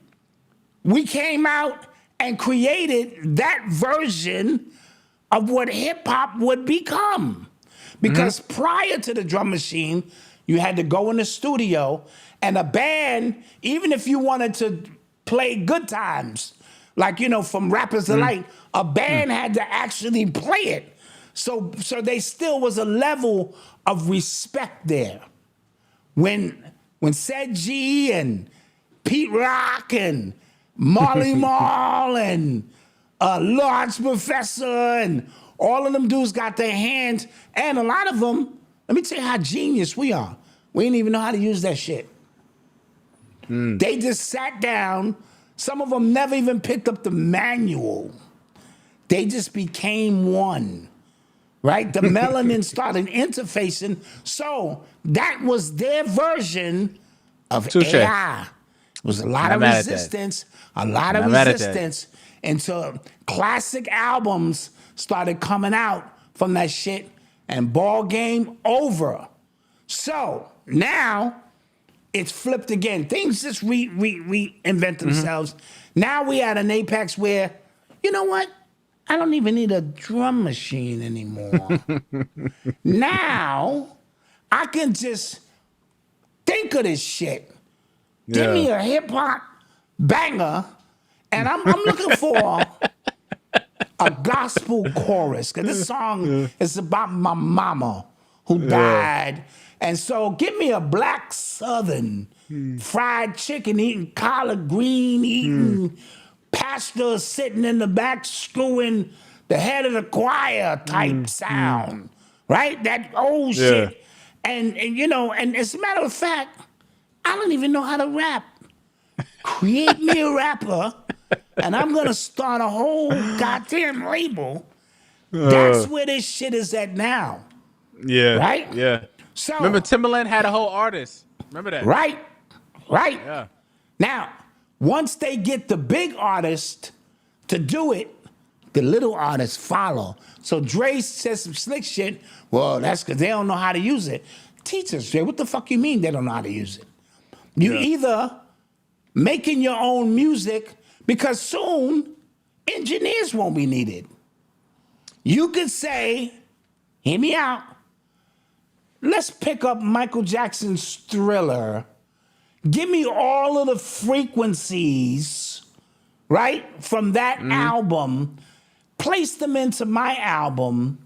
we came out and created that version of what hip-hop would become. Because prior to the drum machine, you had to go in the studio, and a band, even if you wanted to play good times, like, from Rappers Delight, a band had to actually play it. So there still was a level of respect there. When Said G and Pete Rock and Marley Marl and Large Professor and all of them dudes got their hands, and a lot of them, let me tell you how genius we are. We didn't even know how to use that shit. They just sat down. Some of them never even picked up the manual. They just became one, right? The melanin started interfacing. So that was their version of Touche. AI. It was a lot Not of mad at that. resistance, a lot of Not mad at that. resistance until classic albums started coming out from that shit, and ball game over. So now it's flipped again. Things just reinvent themselves. Now we at an apex where, you know what? I don't even need a drum machine anymore. Now I can just think of this shit. Give me a hip hop banger, and I'm looking for a gospel chorus, because this song is about my mama who died. And so give me a black southern fried chicken eating collard green eating pastor sitting in the back screwing the head of the choir type sound, right? That old shit. And you know, and as a matter of fact, I don't even know how to rap. Create me a rapper, and I'm gonna start a whole goddamn label. That's where this shit is at now. Yeah. Right? Yeah. So Remember Timbaland had a whole artist. Remember that? Right. Yeah. Now, once they get the big artist to do it, the little artists follow. So Dre says some slick shit. Well, that's because they don't know how to use it. Teach us, Dre. What the fuck you mean they don't know how to use it? You either making your own music, because soon engineers won't be needed. You could say, hear me out, let's pick up Michael Jackson's Thriller. Give me all of the frequencies, right, from that album, place them into my album,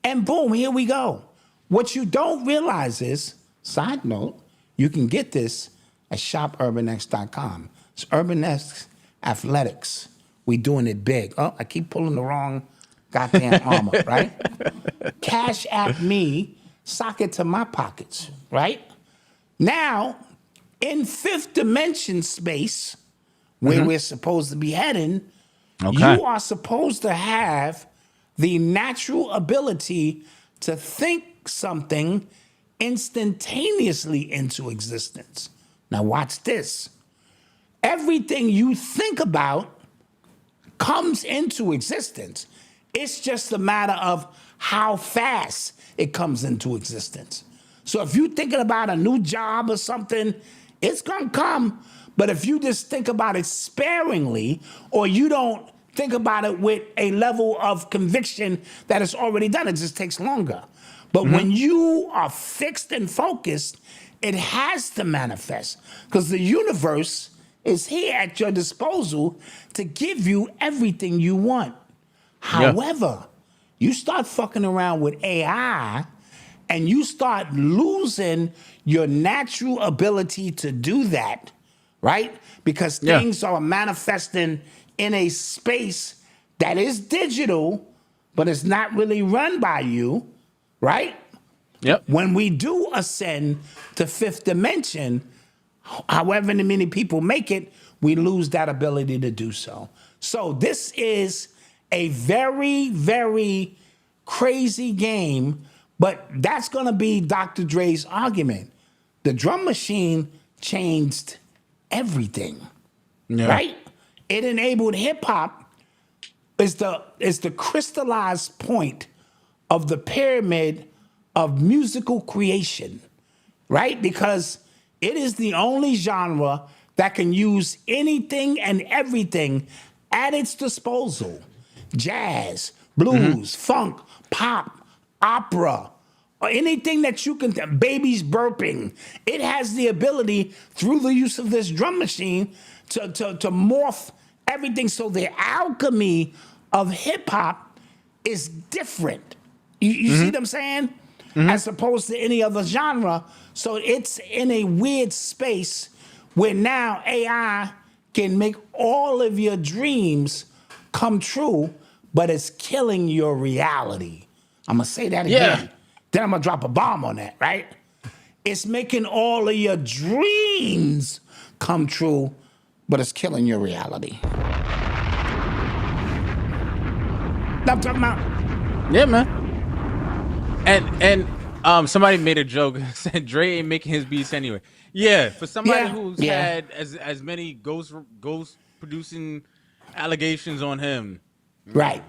and boom, here we go. What you don't realize is, side note, you can get this at shopurbanx.com. It's UrbanX Athletics. We doing it big. Oh, I keep pulling the wrong goddamn armor, right? Cash at me, sock it to my pockets, right? Now, in fifth dimension space, where we're supposed to be heading, you are supposed to have the natural ability to think something instantaneously into existence. Now watch this. Everything you think about comes into existence. It's just a matter of how fast it comes into existence. So if you're thinking about a new job or something, it's gonna come. But if you just think about it sparingly, or you don't think about it with a level of conviction that it's already done, it just takes longer. But when you are fixed and focused, it has to manifest, because the universe is here at your disposal to give you everything you want. However, you start fucking around with AI and you start losing your natural ability to do that, right? Because things are manifesting in a space that is digital, but it's not really run by you, right? Yep. When we do ascend to fifth dimension, however many people make it, we lose that ability to do so. So this is a very, very crazy game, but that's gonna be Dr. Dre's argument. The drum machine changed everything, right? It enabled hip hop. Is the crystallized point of the pyramid of musical creation, right? Because it is the only genre that can use anything and everything at its disposal. Jazz, blues, funk, pop, opera, or anything that you can, babies burping. It has the ability, through the use of this drum machine, to morph everything. So the alchemy of hip hop is different. You see what I'm saying? As opposed to any other genre. So it's in a weird space where now AI can make all of your dreams come true, but it's killing your reality. I'm gonna say that again. Then I'm gonna drop a bomb on that, right? It's making all of your dreams come true, but it's killing your reality. Now I'm talking about. Yeah, man. And Somebody made a joke said Dre ain't making his beats anyway. Yeah, for somebody Yeah, who's yeah. had as many ghost producing allegations on him. Right.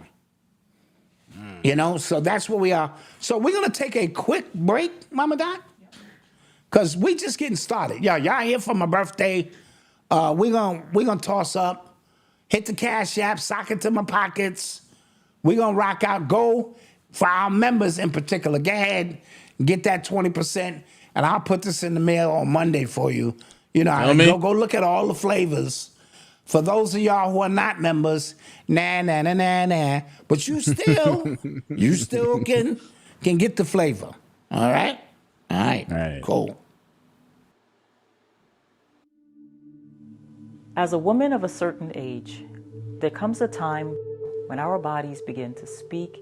You know, so that's where we are. So we're gonna take a quick break, Mama Dot, because we just getting started. Y'all here for my birthday. We're gonna toss up, hit the Cash App, sock it to my pockets. We're gonna rock out. Go for our members in particular. Go ahead and get that 20%, and I'll put this in the mail on Monday for you. You know, go look at all the flavors. For those of y'all who are not members, nah. But you still can get the flavor. All right? All right. Cool. As a woman of a certain age, there comes a time when our bodies begin to speak,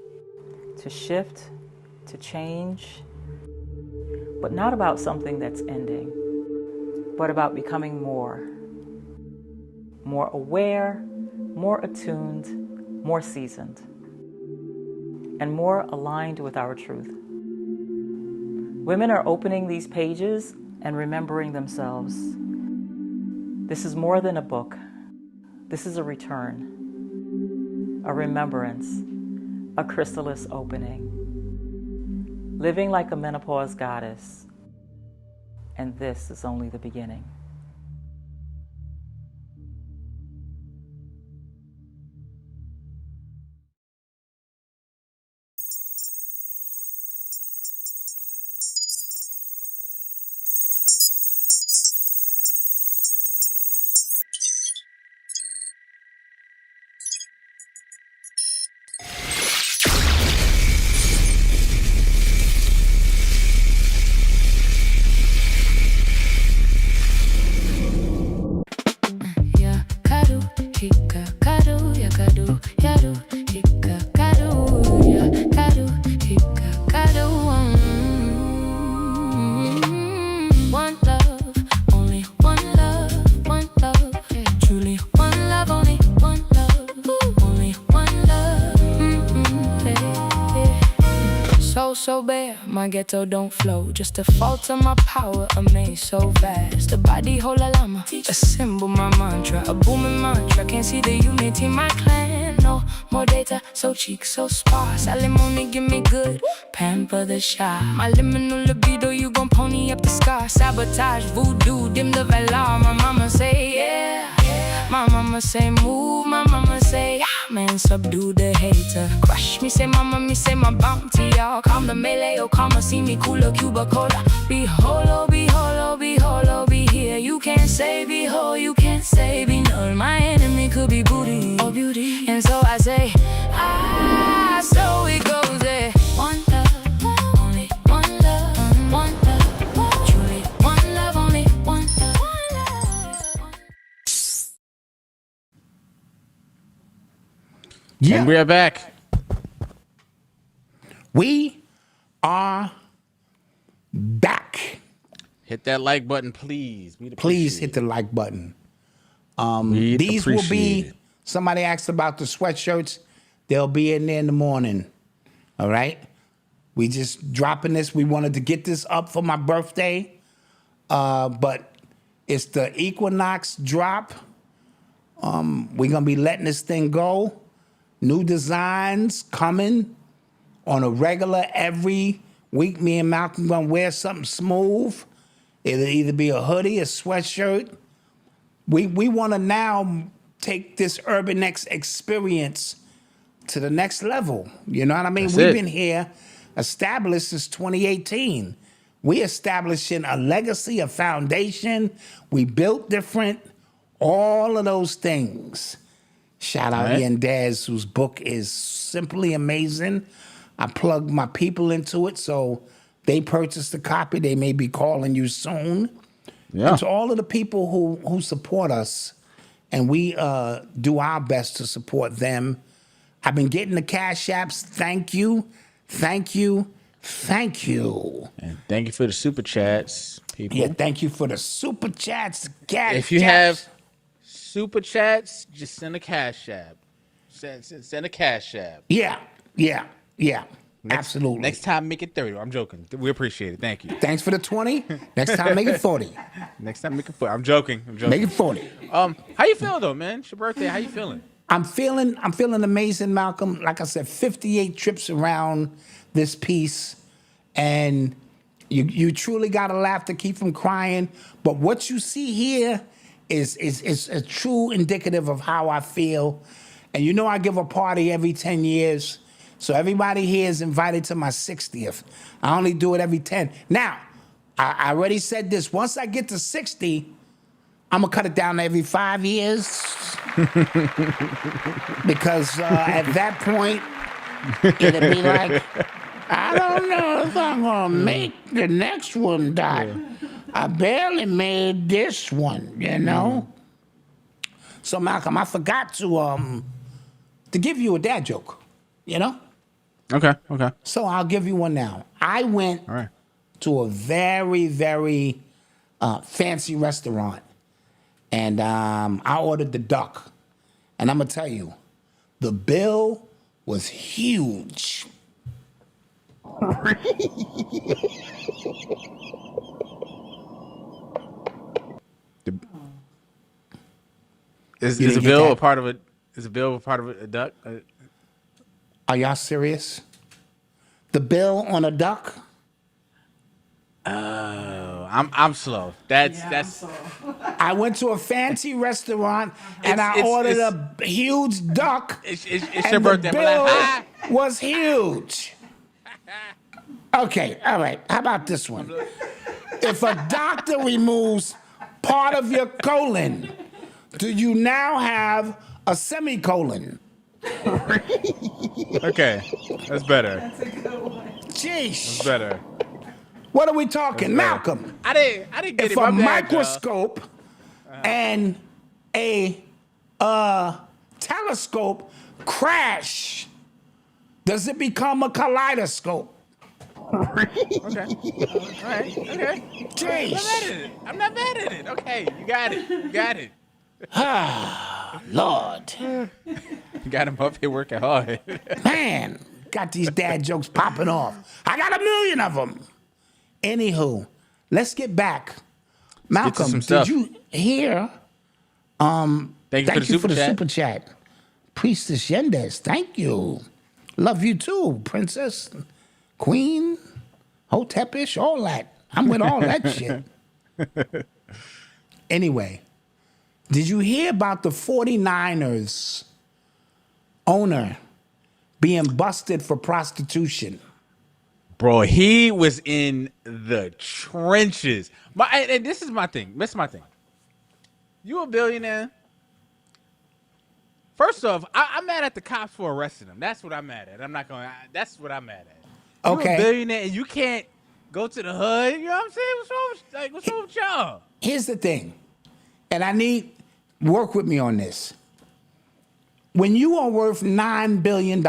to shift, to change, but not about something that's ending, but about becoming more aware, more attuned, more seasoned, and more aligned with our truth. Women are opening these pages and remembering themselves. This is more than a book. This is a return, a remembrance, a chrysalis opening. Living like a menopause goddess. And this is only the beginning. So bare, my ghetto don't flow. Just a fault of my power, amazed so vast. The body whole a llama, a symbol, my mantra, a booming mantra. Can't see the unity, my clan. No more data, so cheek, so sparse. Alimony, give me good, pamper the shy. My liminal libido, you gon' pony up the scar. Sabotage, voodoo, dim the velar. My mama say, yeah. My mama say move, my mama say man, subdue the hater. Crush me, say mama, me say my bounty, y'all. Calm the melee, oh, calm, see me cooler, Cuba Cola. Behold, oh, behold, oh, behold, oh, be here. You can't say behold, you can't say be null. My enemy could be booty or beauty. And so I say, so it goes there. One love, only one love, one love. Truly, one love, only one love. Yeah. And we are back. We are back. Hit that like button, please. Please hit the like button. These will be, somebody asked about the sweatshirts. They'll be in there in the morning. All right? We just dropping this. We wanted to get this up for my birthday. But it's the Equinox drop. We're going to be letting this thing go. New designs coming on a regular every week. Me and Malcolm gonna wear something smooth. It'll either be a hoodie, a sweatshirt. We want to now take this Urban X experience to the next level. You know what I mean? We've been here established since 2018. We establishing a legacy, a foundation. We built different, all of those things. Shout out Ian Daz, whose book is simply amazing. I plugged my people into it, so they purchased a copy. They may be calling you soon. Yeah. And to all of the people who support us, and we do our best to support them. I've been getting the Cash Apps. Thank you. Thank you. Thank you. And thank you for the super chats, people. Yeah, thank you for the super chats. If you have super chats, just send a Cash App. Send a Cash App. Yeah. Absolutely. Next time, make it 30. I'm joking. We appreciate it. Thank you. Thanks for the 20. Next time, make it 40. Next time, make it 40. I'm joking. Make it 40. How you feeling though, man? It's your birthday. How you feeling? I'm feeling amazing, Malcolm. Like I said, 58 trips around this piece, and you truly got to laugh to keep from crying. But what you see here is a true indicative of how I feel. And you know I give a party every 10 years, so everybody here is invited to my 60th. I only do it every 10. Now, I already said this. Once I get to 60, I'm gonna cut it down to every 5 years because at that point it'll be like, I don't know if I'm gonna make the next one, Doc. I barely made this one, you know. So Malcolm, I forgot to give you a dad joke, you know. Okay. So I'll give you one now. I went to a very, very fancy restaurant. And I ordered the duck. And I'm going to tell you, the bill was huge. Is a bill a part of it? Is a bill a part of a duck? Are y'all serious? The bill on a duck? I'm slow. That's. I'm slow. I went to a fancy restaurant and I ordered a huge duck. It's and your birthday. The bill was huge. Okay, all right. How about this one? If a doctor removes part of your colon, do you now have a semicolon? Okay, that's better. That's a good one. Jeez. That's better. What are we talking, Malcolm? I didn't get If it. a My bad, microscope and a telescope crash, does it become a kaleidoscope? Okay. All right. Okay. Jeez. I'm not mad at it. Okay. You got it. Lord. You got him up here working hard. Man, got these dad jokes popping off. I got 1 million of them. Anywho, let's get back. Malcolm, some stuff. did you hear? Thank you for the super chat. Priestess Yendez, thank you. Love you too, Princess, Queen, Hotepish, all that. I'm with all that shit. Anyway, did you hear about the 49ers owner being busted for prostitution? Bro, he was in the trenches. And this is my thing. You a billionaire? First off, I'm mad at the cops for arresting him. That's what I'm mad at. That's what I'm mad at. Okay. You a billionaire and you can't go to the hood. You know what I'm saying? What's wrong with y'all? Here's the thing, and I need work with me on this. When you are worth $9 billion,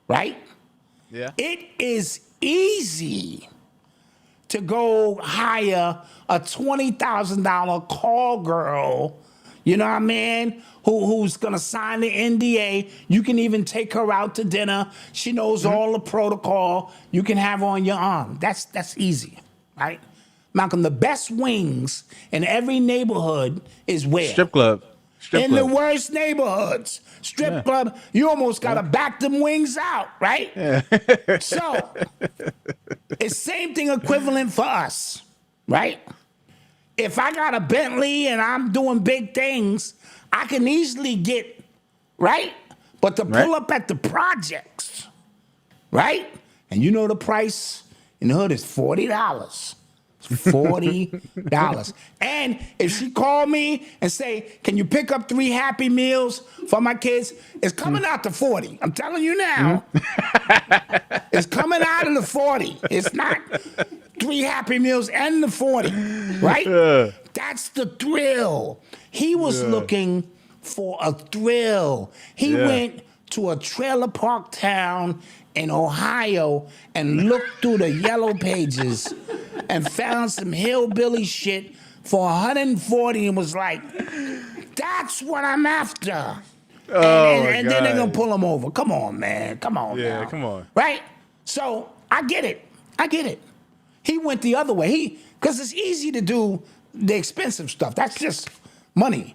right? Yeah. It is easy to go hire a $20,000 call girl, you know what I mean, who's going to sign the NDA. You can even take her out to dinner. She knows all the protocol. You can have her on your arm. That's easy, right? Malcolm, the best wings in every neighborhood is where? Strip club. The worst neighborhoods. Strip club, you almost got to back them wings out, right? Yeah. So, it's same thing equivalent for us, right? If I got a Bentley and I'm doing big things, I can easily get, right? But to pull up at the projects, right? And you know the price in the hood is $40. $40. And if she called me and say, can you pick up 3 Happy Meals for my kids? It's coming out to 40. I'm telling you now. It's coming out of the 40. It's not 3 Happy Meals and the 40, right? That's the thrill. He was looking for a thrill. He went to a trailer park town in Ohio and looked through the yellow pages and found some hillbilly shit for 140 and was like, that's what I'm after. And then they're going to pull him over. Come on, man. Come on. Yeah, now. come on. Right? So I get it. He went the other way. Because it's easy to do the expensive stuff. That's just money.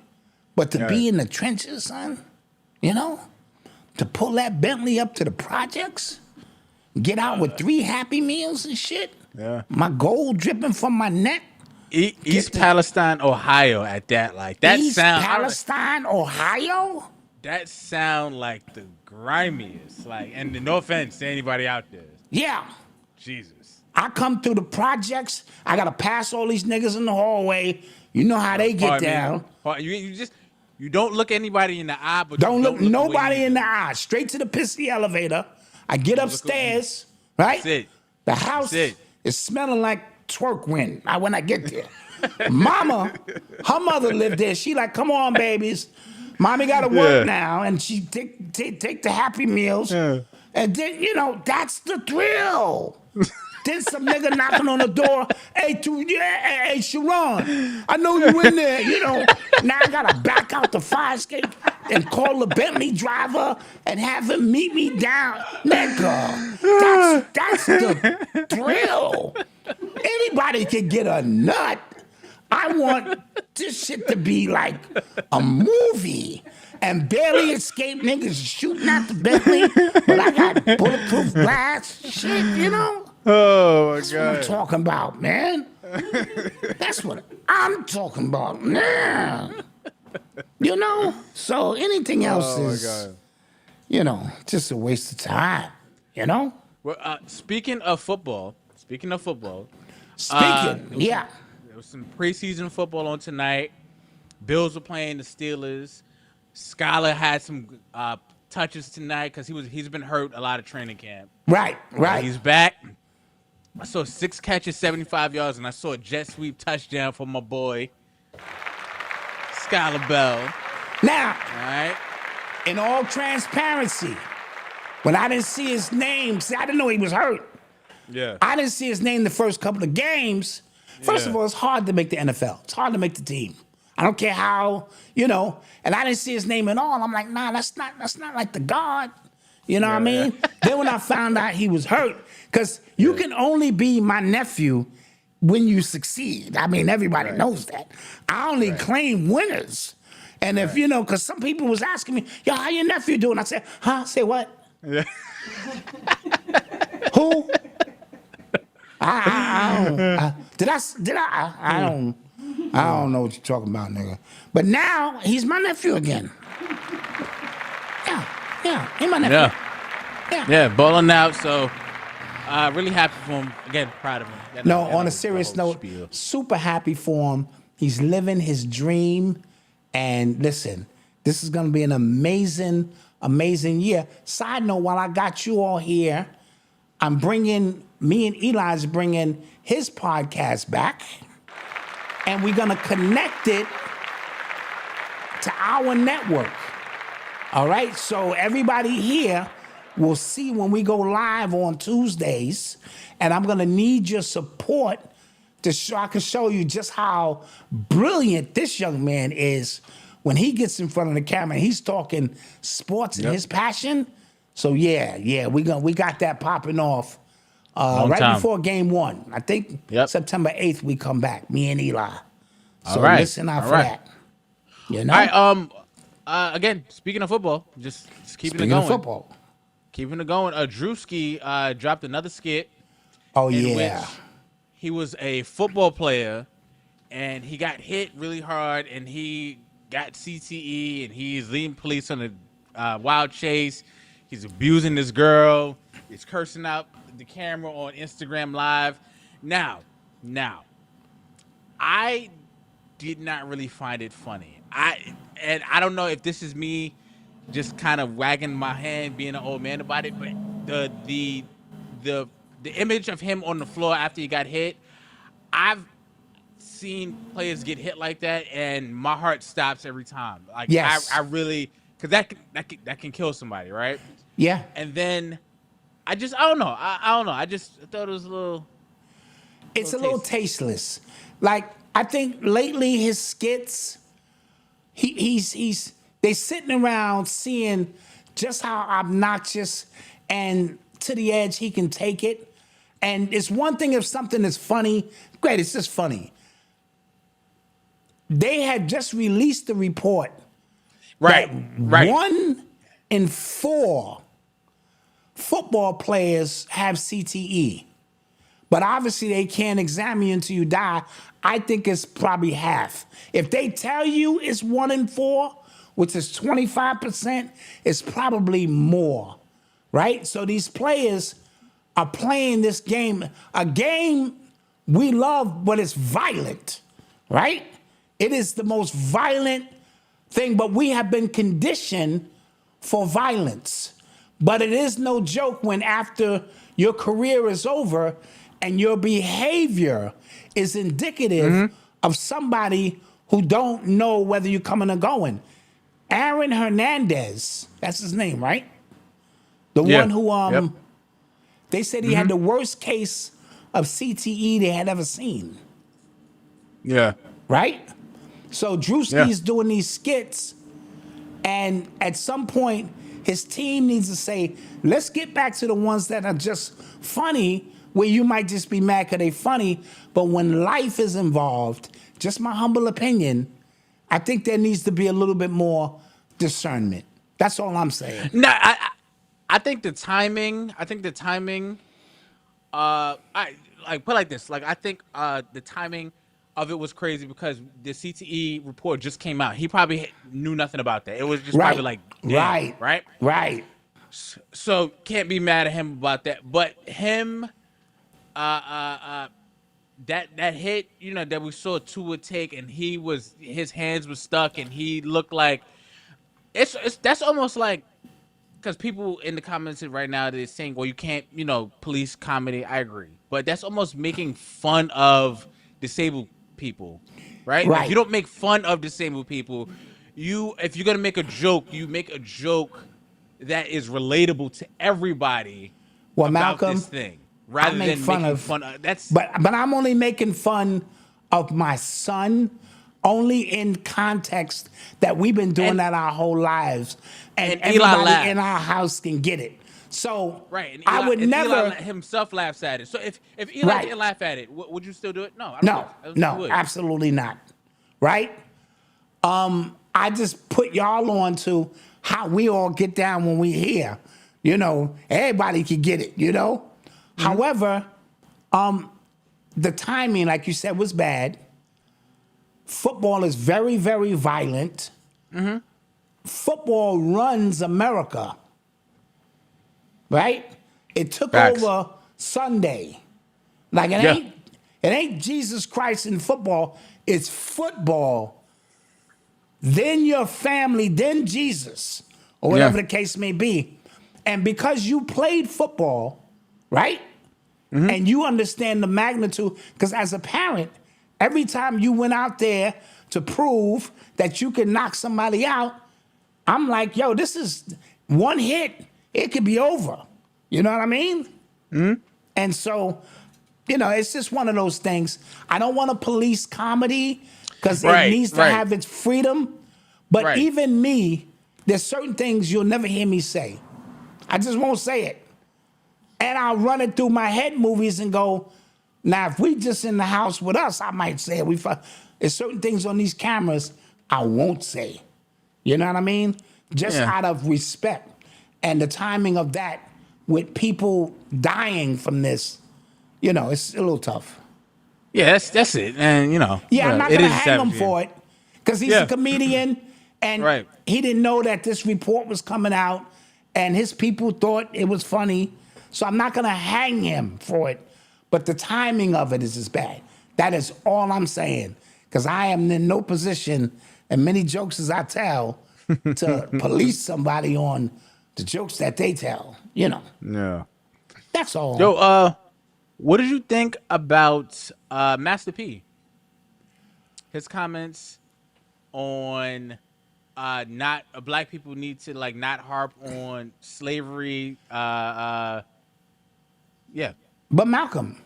But to be in the trenches, son, you know, to pull that Bentley up to the projects, get out with 3 Happy Meals and shit. Yeah. My gold dripping from my neck. East Palestine, Ohio, at that, like that East sound. Palestine, Ohio. That sound like the grimiest. Like, and no offense to anybody out there. Yeah. Jesus. I come through the projects. I gotta pass all these niggas in the hallway. You know how they get down. You don't look anybody in the eye, but Don't you look nobody in the eye. Straight to the pissy elevator. I get upstairs, right? That's it. The house is smelling like twerk wind when I get there. Mama, her mother lived there. She like, come on, babies. Mommy got to work now. And she take the Happy Meals. Yeah. And then, you know, that's the thrill. Then some nigga knocking on the door. Hey, Sharon, I know you in there. You know, now I got to back out the fire escape and call the Bentley driver and have him meet me down. Nigga, that's the thrill. Anybody can get a nut. I want this shit to be like a movie and barely escape niggas shooting at the Bentley, but I got bulletproof glass shit, you know? Oh, my That's God. what I'm talking about, man. That's what I'm talking about, man. You know? So anything else is, you know, just a waste of time, you know? Well, speaking of football, yeah. There was some preseason football on tonight. Bills were playing the Steelers. Skylar had some touches tonight because he's been hurt a lot of training camp. Right. He's back. I saw 6 catches, 75 yards, and I saw a jet sweep touchdown for my boy, Skylar Bell. Now, all right, in all transparency, when I didn't see his name, I didn't know he was hurt. Yeah. I didn't see his name the first couple of games. First of all, it's hard to make the NFL. It's hard to make the team. I don't care how, you know, and I didn't see his name at all. I'm like, nah, that's not like the God. You know what I mean? Then when I found out he was hurt, because you can only be my nephew when you succeed. I mean, everybody knows that. I only claim winners. And if, you know, because some people was asking me, yo, how your nephew doing? I said, huh? Say what? Yeah. Who? I don't know what you're talking about, nigga. But now he's my nephew again. Yeah, he's my nephew. Yeah, balling out. So, really happy for him. Again, proud of him. No, on a serious note, super happy for him. He's living his dream. And listen, this is going to be an amazing, amazing year. Side note, while I got you all here, me and Eli's bringing his podcast back. And we're going to connect it to our network. All right? So everybody here will see when we go live on Tuesdays. And I'm going to need your support so I can show you just how brilliant this young man is when he gets in front of the camera and he's talking sports and his passion. So yeah, we got that popping off before game 1. I think September 8th we come back, me and Eli. So listen out for that. You know? All right, again, speaking of football, just keeping it going. Football. Keeping it going. Drewski dropped another skit. Oh, yeah. Which he was a football player, and he got hit really hard, and he got CTE, and he's leading police on a wild chase. He's abusing this girl. He's cursing out the camera on Instagram Live. Now, I did not really find it funny. I don't know if this is me just kind of wagging my hand, being an old man about it, but the image of him on the floor after he got hit, I've seen players get hit like that, and my heart stops every time. Like, yes. I really, because that can kill somebody, right? Yeah. And then I don't know. I don't know. I thought it was a little. It's a little tasteless. Like, I think lately his skits, they sitting around seeing just how obnoxious and to the edge, he can take it. And it's one thing if something is funny, great, it's just funny. They had just released the report Right. that Right. 1 in 4 football players have CTE. But obviously they can't examine you until you die. I think it's probably half. If they tell you it's 1 in 4, which is 25%, it's probably more, right? So these players are playing this game, a game we love, but it's violent, right? It is the most violent thing, but we have been conditioned for violence. But it is no joke when after your career is over and your behavior is indicative of somebody who don't know whether you're coming or going. Aaron Hernandez, that's his name, right? The one who they said he had the worst case of CTE they had ever seen. Yeah. Right? So Drewski's doing these skits, and at some point, his team needs to say, let's get back to the ones that are just funny, where you might just be mad because they're funny, but when life is involved, just my humble opinion, I think there needs to be a little bit more discernment. That's all I'm saying. No, I think the timing. I like put it like this. Like I think the timing of it was crazy because the CTE report just came out. He probably knew nothing about that. It was just probably like, damn, right. So can't be mad at him about that. But him, that hit, that we saw Tua take, and his hands were stuck, and he looked like that's almost like. Because people in the comments right now, they're saying, well, you can't, police comedy. I agree. But that's almost making fun of disabled people, right? If you don't make fun of disabled people, if you're going to make a joke, you make a joke that is relatable to everybody about Malcolm, this thing. Rather than making fun of that's. But I'm only making fun of my son only in context that we've been doing that our whole lives. And everybody in our house can get it. So and Eli, I would never. Eli himself laughs at it. So if Eli didn't laugh at it, would you still do it? No, I don't no, absolutely not. Right? I just put y'all on to how we all get down when we hear. Everybody can get it. However, the timing, like you said, was bad. Football is very, very violent. Football runs America, right? It took over Sunday. Like it ain't Jesus Christ in football. It's football. Then your family, then Jesus, or whatever the case may be. And because you played football, right? And you understand the magnitude, because as a parent, every time you went out there to prove that you could knock somebody out, I'm like, yo, this is one hit. It could be over. You know what I mean? And so, it's just one of those things. I don't want to police comedy because it needs to have its freedom. But even me, there's certain things you'll never hear me say. I just won't say it. And I'll run it through my head movies and go, now, if we just in the house with us, I might say it. There's certain things on these cameras I won't say. You know what I mean? Just out of respect. And the timing of that with people dying from this, it's a little tough. Yeah, that's it. And, I'm not going to hang him for it because he's a comedian and he didn't know that this report was coming out and his people thought it was funny. So I'm not going to hang him for it. But the timing of it is as bad. That is all I'm saying. Because I am in no position, and many jokes as I tell, to police somebody on the jokes that they tell. Yeah. That's all. Yo, what did you think about Master P? His comments on not black people need to not harp on slavery. Yeah. But Malcolm,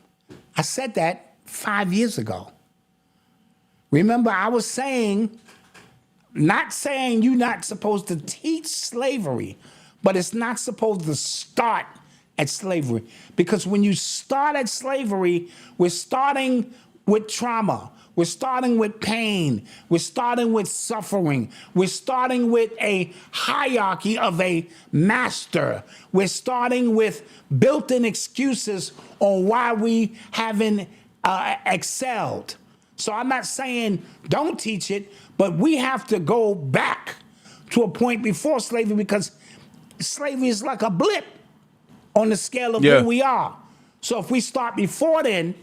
I said that 5 years ago. Remember, I was saying, not saying you're not supposed to teach slavery, but it's not supposed to start at slavery. Because when you start at slavery, we're starting with trauma. We're starting with pain. We're starting with suffering. We're starting with a hierarchy of a master. We're starting with built-in excuses on why we haven't excelled. So I'm not saying don't teach it, but we have to go back to a point before slavery, because slavery is like a blip on the scale of who we are. So if we start before then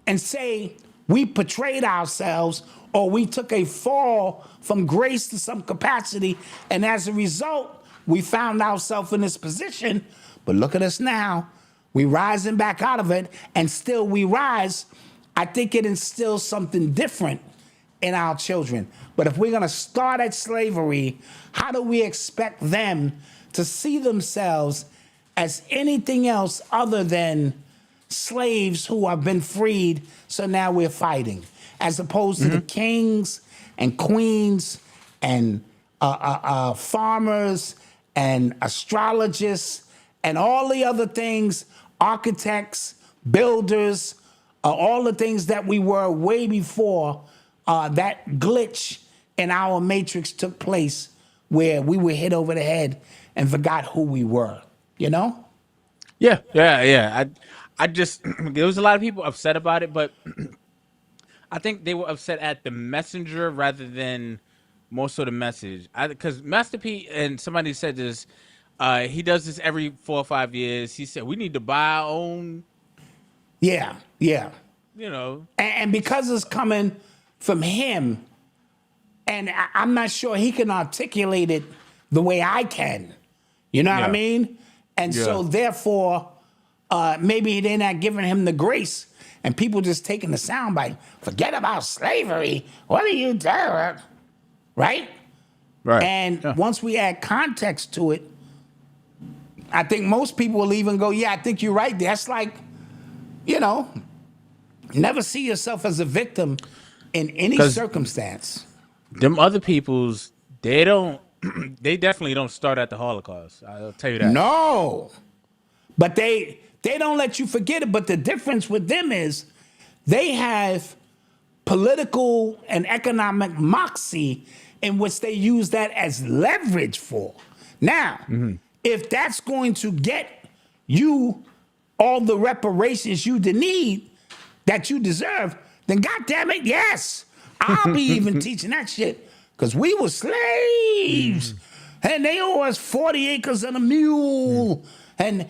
and say we portrayed ourselves, or we took a fall from grace to some capacity, and as a result, we found ourselves in this position, but look at us now. We rising back out of it, and still we rise. I think it instills something different in our children. But if we're going to start at slavery, how do we expect them to see themselves as anything else other than slaves who have been freed, so now we're fighting, as opposed to the kings and queens and farmers and astrologists and all the other things, architects, builders, all the things that we were way before that glitch in our matrix took place, where we were hit over the head and forgot who we were, you know? Yeah. I just, there was a lot of people upset about it, but I think they were upset at the messenger rather than most of the message. Because Master P, and somebody said this, he does this every 4 or 5 years. He said, we need to buy our own. Yeah. You know. And because it's coming from him, and I'm not sure he can articulate it the way I can. You know what I mean? And so therefore, maybe they're not giving him the grace, and people just taking the soundbite. Forget about slavery. What are you doing? Right? And once we add context to it, I think most people will even go, yeah, I think you're right. That's like, you know, never see yourself as a victim in any circumstance. Them other peoples, they definitely don't start at the Holocaust. I'll tell you that. No. But they don't let you forget it. But the difference with them is they have political and economic moxie in which they use that as leverage for. Now, if that's going to get you all the reparations you need that you deserve, then goddamn it, yes, I'll be even teaching that shit, because we were slaves and they owe us 40 acres and a mule, and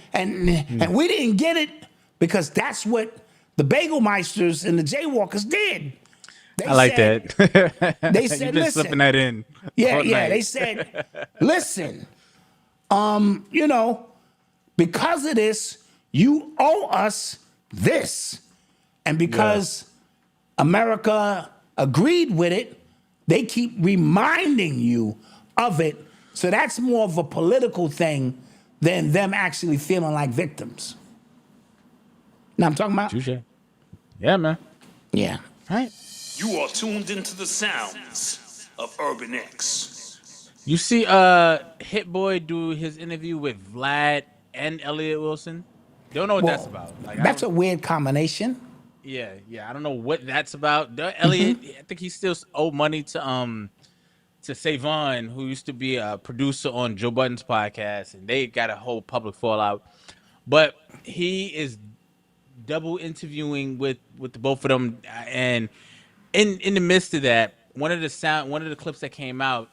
we didn't get it because that's what the Bagelmeisters and the Jaywalkers did. I like that. They said, You've been listen, slipping that in. Yeah. They said, listen, you know, because of this, you owe us this. And because America agreed with it, they keep reminding you of it. So that's more of a political thing than them actually feeling like victims. Now I'm talking about? Touche. Yeah, man. Yeah. Right. You are tuned into the sounds of Urban X. You see Hit Boy do his interview with Vlad and Elliot Wilson? Don't know what that's about. Like, that's a weird combination. Yeah. I don't know what that's about. Elliot, I think he still owed money to Savon, who used to be a producer on Joe Budden's podcast, and they got a whole public fallout. But he is double interviewing with the both of them, and in the midst of that, one of the clips that came out,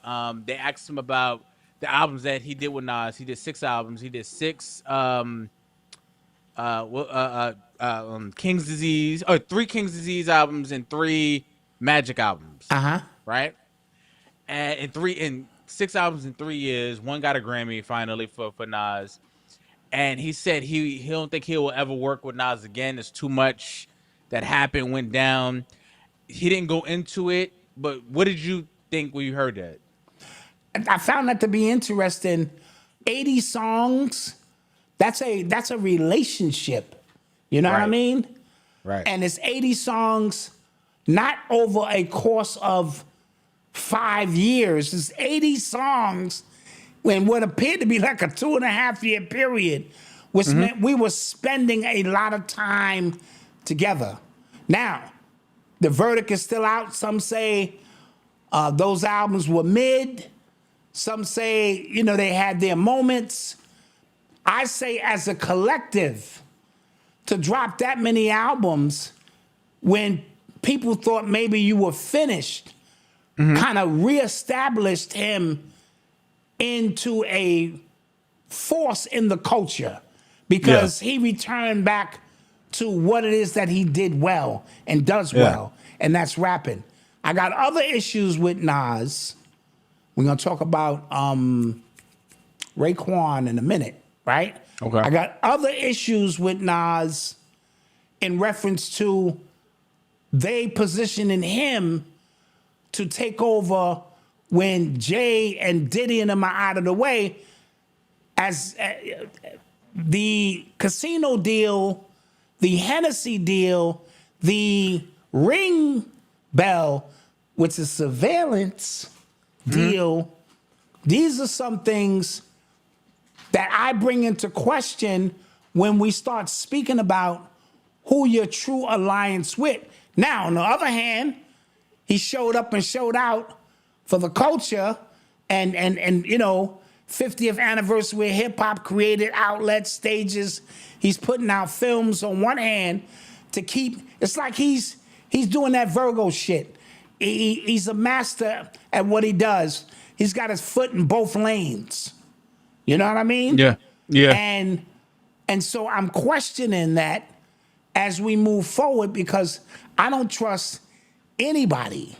they asked him about the albums that he did with Nas. He did 6 albums. He did 6 King's Disease, or 3 King's Disease albums and 3 Magic albums. Right? And in 6 albums in 3 years. 1 got a Grammy finally for Nas. And he said he don't think he will ever work with Nas again. There's too much that happened, went down. He didn't go into it, but what did you think when you heard that? I found that to be interesting. 80 songs, that's a relationship. You know what I mean? Right. And it's 80 songs, not over a course of 5 years. It's 80 songs in what appeared to be like a 2.5 year period, which meant we were spending a lot of time together. Now, the verdict is still out. Some say those albums were mid. Some say, they had their moments. I say as a collective, to drop that many albums when people thought maybe you were finished, kind of reestablished him into a force in the culture because he returned back to what it is that he did well and does well, and that's rapping. I got other issues with Nas. We're going to talk about Raekwon in a minute, right? Okay. I got other issues with Nas in reference to they positioning him to take over when Jay and Diddy and them are out of the way, as the casino deal, the Hennessy deal, the Ring Bell, which is surveillance deal. These are some things that I bring into question when we start speaking about who your true alliance with. Now, on the other hand, he showed up and showed out for the culture and 50th anniversary of hip hop, created outlets, stages. He's putting out films on one hand to keep, it's like he's doing that Virgo shit. He's a master at what he does. He's got his foot in both lanes. You know what I mean? Yeah. And so I'm questioning that as we move forward because I don't trust anybody.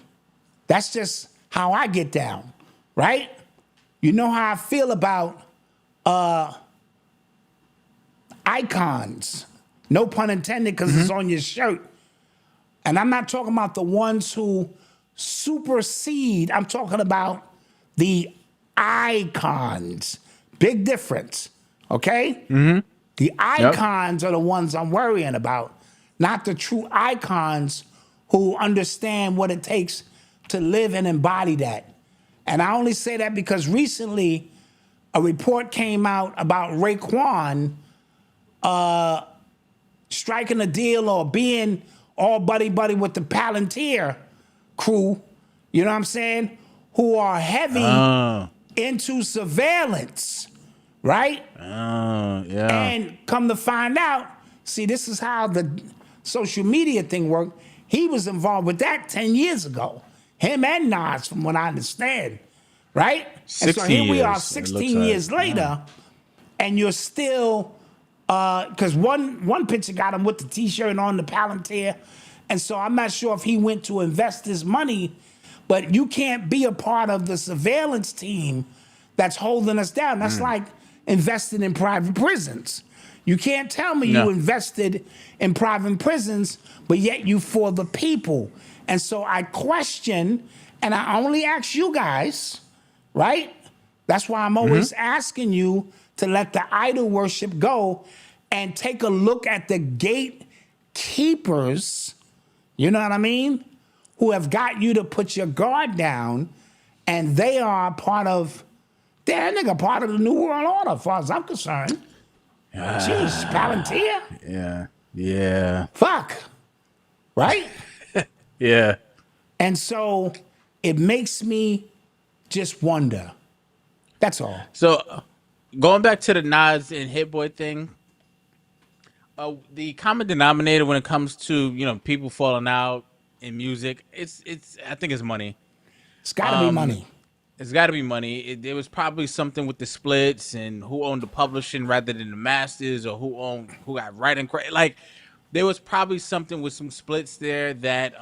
That's just how I get down, right? You know how I feel about icons. No pun intended, because it's on your shirt. And I'm not talking about the ones who supersede. I'm talking about the icons. Big difference, okay? The icons are the ones I'm worrying about, not the true icons who understand what it takes to live and embody that. And I only say that because recently a report came out about Raekwon striking a deal or being all buddy-buddy with the Palantir crew, you know what I'm saying, who are heavy into surveillance, right? And come to find out, see, this is how the social media thing worked. He was involved with that 10 years ago. Him and Nas, from what I understand, right? And so here we are 16 years later, and you're still, because one picture got him with the T-shirt on the Palantir, and so I'm not sure if he went to invest his money, but you can't be a part of the surveillance team that's holding us down. That's like investing in private prisons. You can't tell me you invested in private prisons, but yet you for the people. And so I question, and I only ask you guys, right? That's why I'm always asking you to let the idol worship go and take a look at the gatekeepers, you know what I mean, who have got you to put your guard down, and they are part of, they're part of the New World Order, as far as I'm concerned. Jeez, Palantir? Yeah. Fuck. Right? Yeah. And so it makes me just wonder. That's all. So going back to the Nas and Hit Boy thing, the common denominator when it comes to, people falling out in music, it's I think it's money. It's got to be money. It's got to be money. There was probably something with the splits and who owned the publishing rather than the masters, or who got writing credit. Like, there was probably something with some splits there that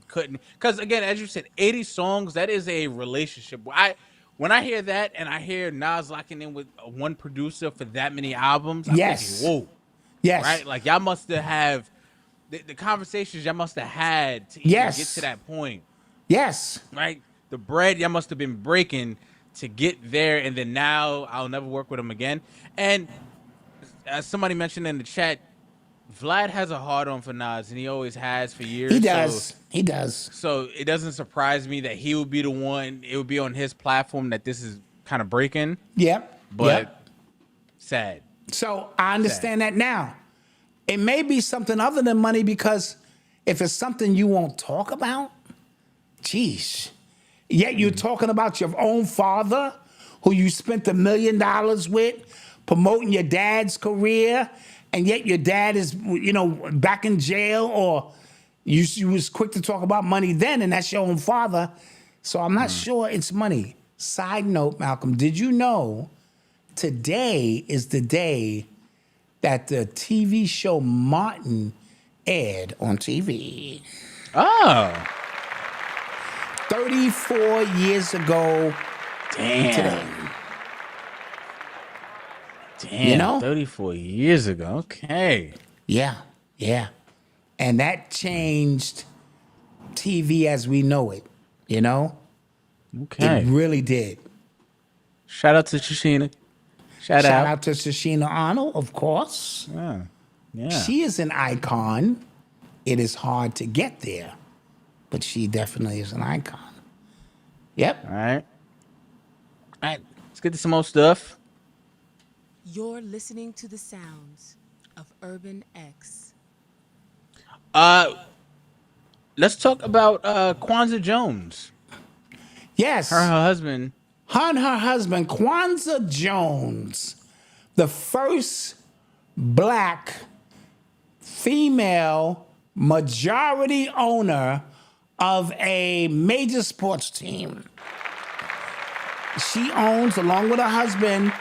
couldn't. Because again, as you said, 80 songs, that is a relationship. When I hear that and I hear Nas locking in with one producer for that many albums, I'm thinking, whoa. Yes. Right? Like, y'all must have the conversations y'all must have had to even get to that point. Yes. Right? The bread y'all must have been breaking to get there, and then now I'll never work with him again. And as somebody mentioned in the chat, Vlad has a hard-on for Nas, and he always has for years. He does. He does. So it doesn't surprise me that he would be the one, it would be on his platform that this is kind of breaking. Yep. But sad. So I understand that now. It may be something other than money because if it's something you won't talk about, geez. Yet you're talking about your own father who you spent $1 million with, promoting your dad's career, and yet your dad is, back in jail, or you was quick to talk about money then, and that's your own father. So I'm not sure it's money. Side note, Malcolm, did you know today is the day that the TV show Martin aired on TV? Oh. 34 years ago. Damn. Today. Damn. 34 years ago. Okay. Yeah. And that changed TV as we know it, Okay. It really did. Shout out to Shashina. Shout out to Shashina Arnold, of course. Yeah. She is an icon. It is hard to get there, but she definitely is an icon. Yep. All right. Let's get to some more stuff. You're listening to the sounds of Urban X. Let's talk about Kwanzaa Jones. Yes. Her husband. Her and her husband, Kwanzaa Jones, the first black female majority owner of a major sports team. She owns, along with her husband,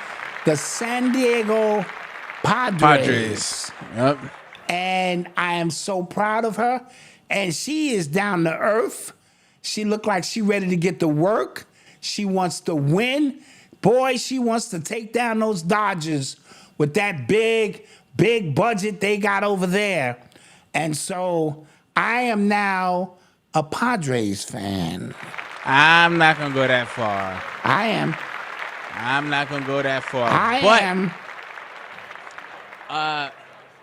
the San Diego Padres. Yep. And I am so proud of her. And she is down to earth. She looked like she ready to get to work. She wants to win. Boy, she wants to take down those Dodgers with that big budget they got over there. And so I am now a Padres fan. I'm not going to go that far. I am. I'm not going to go that far. I am.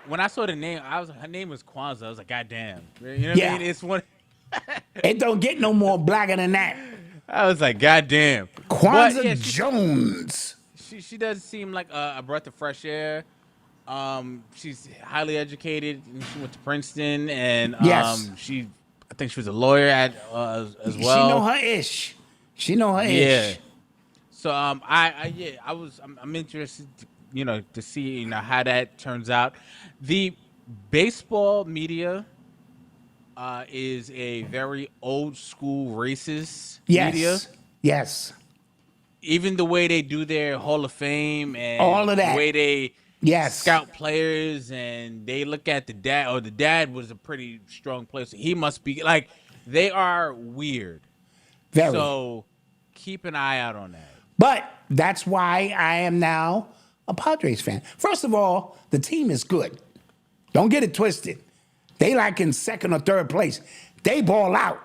When I saw the name, her name was Kwanzaa. I was like, God damn. You know what I mean? It's one. It don't get no more blacker than that. I was like, God damn. Kwanzaa Jones. She does seem like a breath of fresh air. She's highly educated. She went to Princeton, and yes. I think she was a lawyer as well. She know her ish. Yeah. So I'm interested, to see how that turns out. The baseball media is a very old school racist media. Yes. Even the way they do their Hall of Fame and all of that. The way they scout players, and they look at the dad, or the dad was a pretty strong player, so he must be like, they are weird. Very. So keep an eye out on that. But that's why I am now a Padres fan. First of all, the team is good. Don't get it twisted. They like in second or third place. They ball out.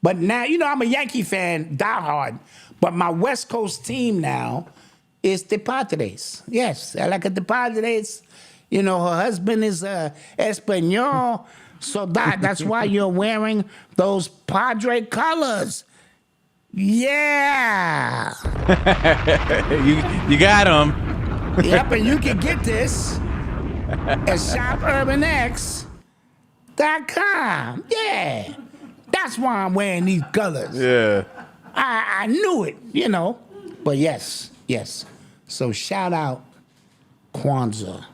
But now, I'm a Yankee fan, diehard. But my West Coast team now is the Padres. Yes, I like the Padres. Her husband is Espanol. So that's why you're wearing those Padre colors. Yeah. you got them. Yep, and you can get this at shopurbanx.com. Yeah. That's why I'm wearing these colors. Yeah. I knew it, But yes. So shout out Kwanzaa.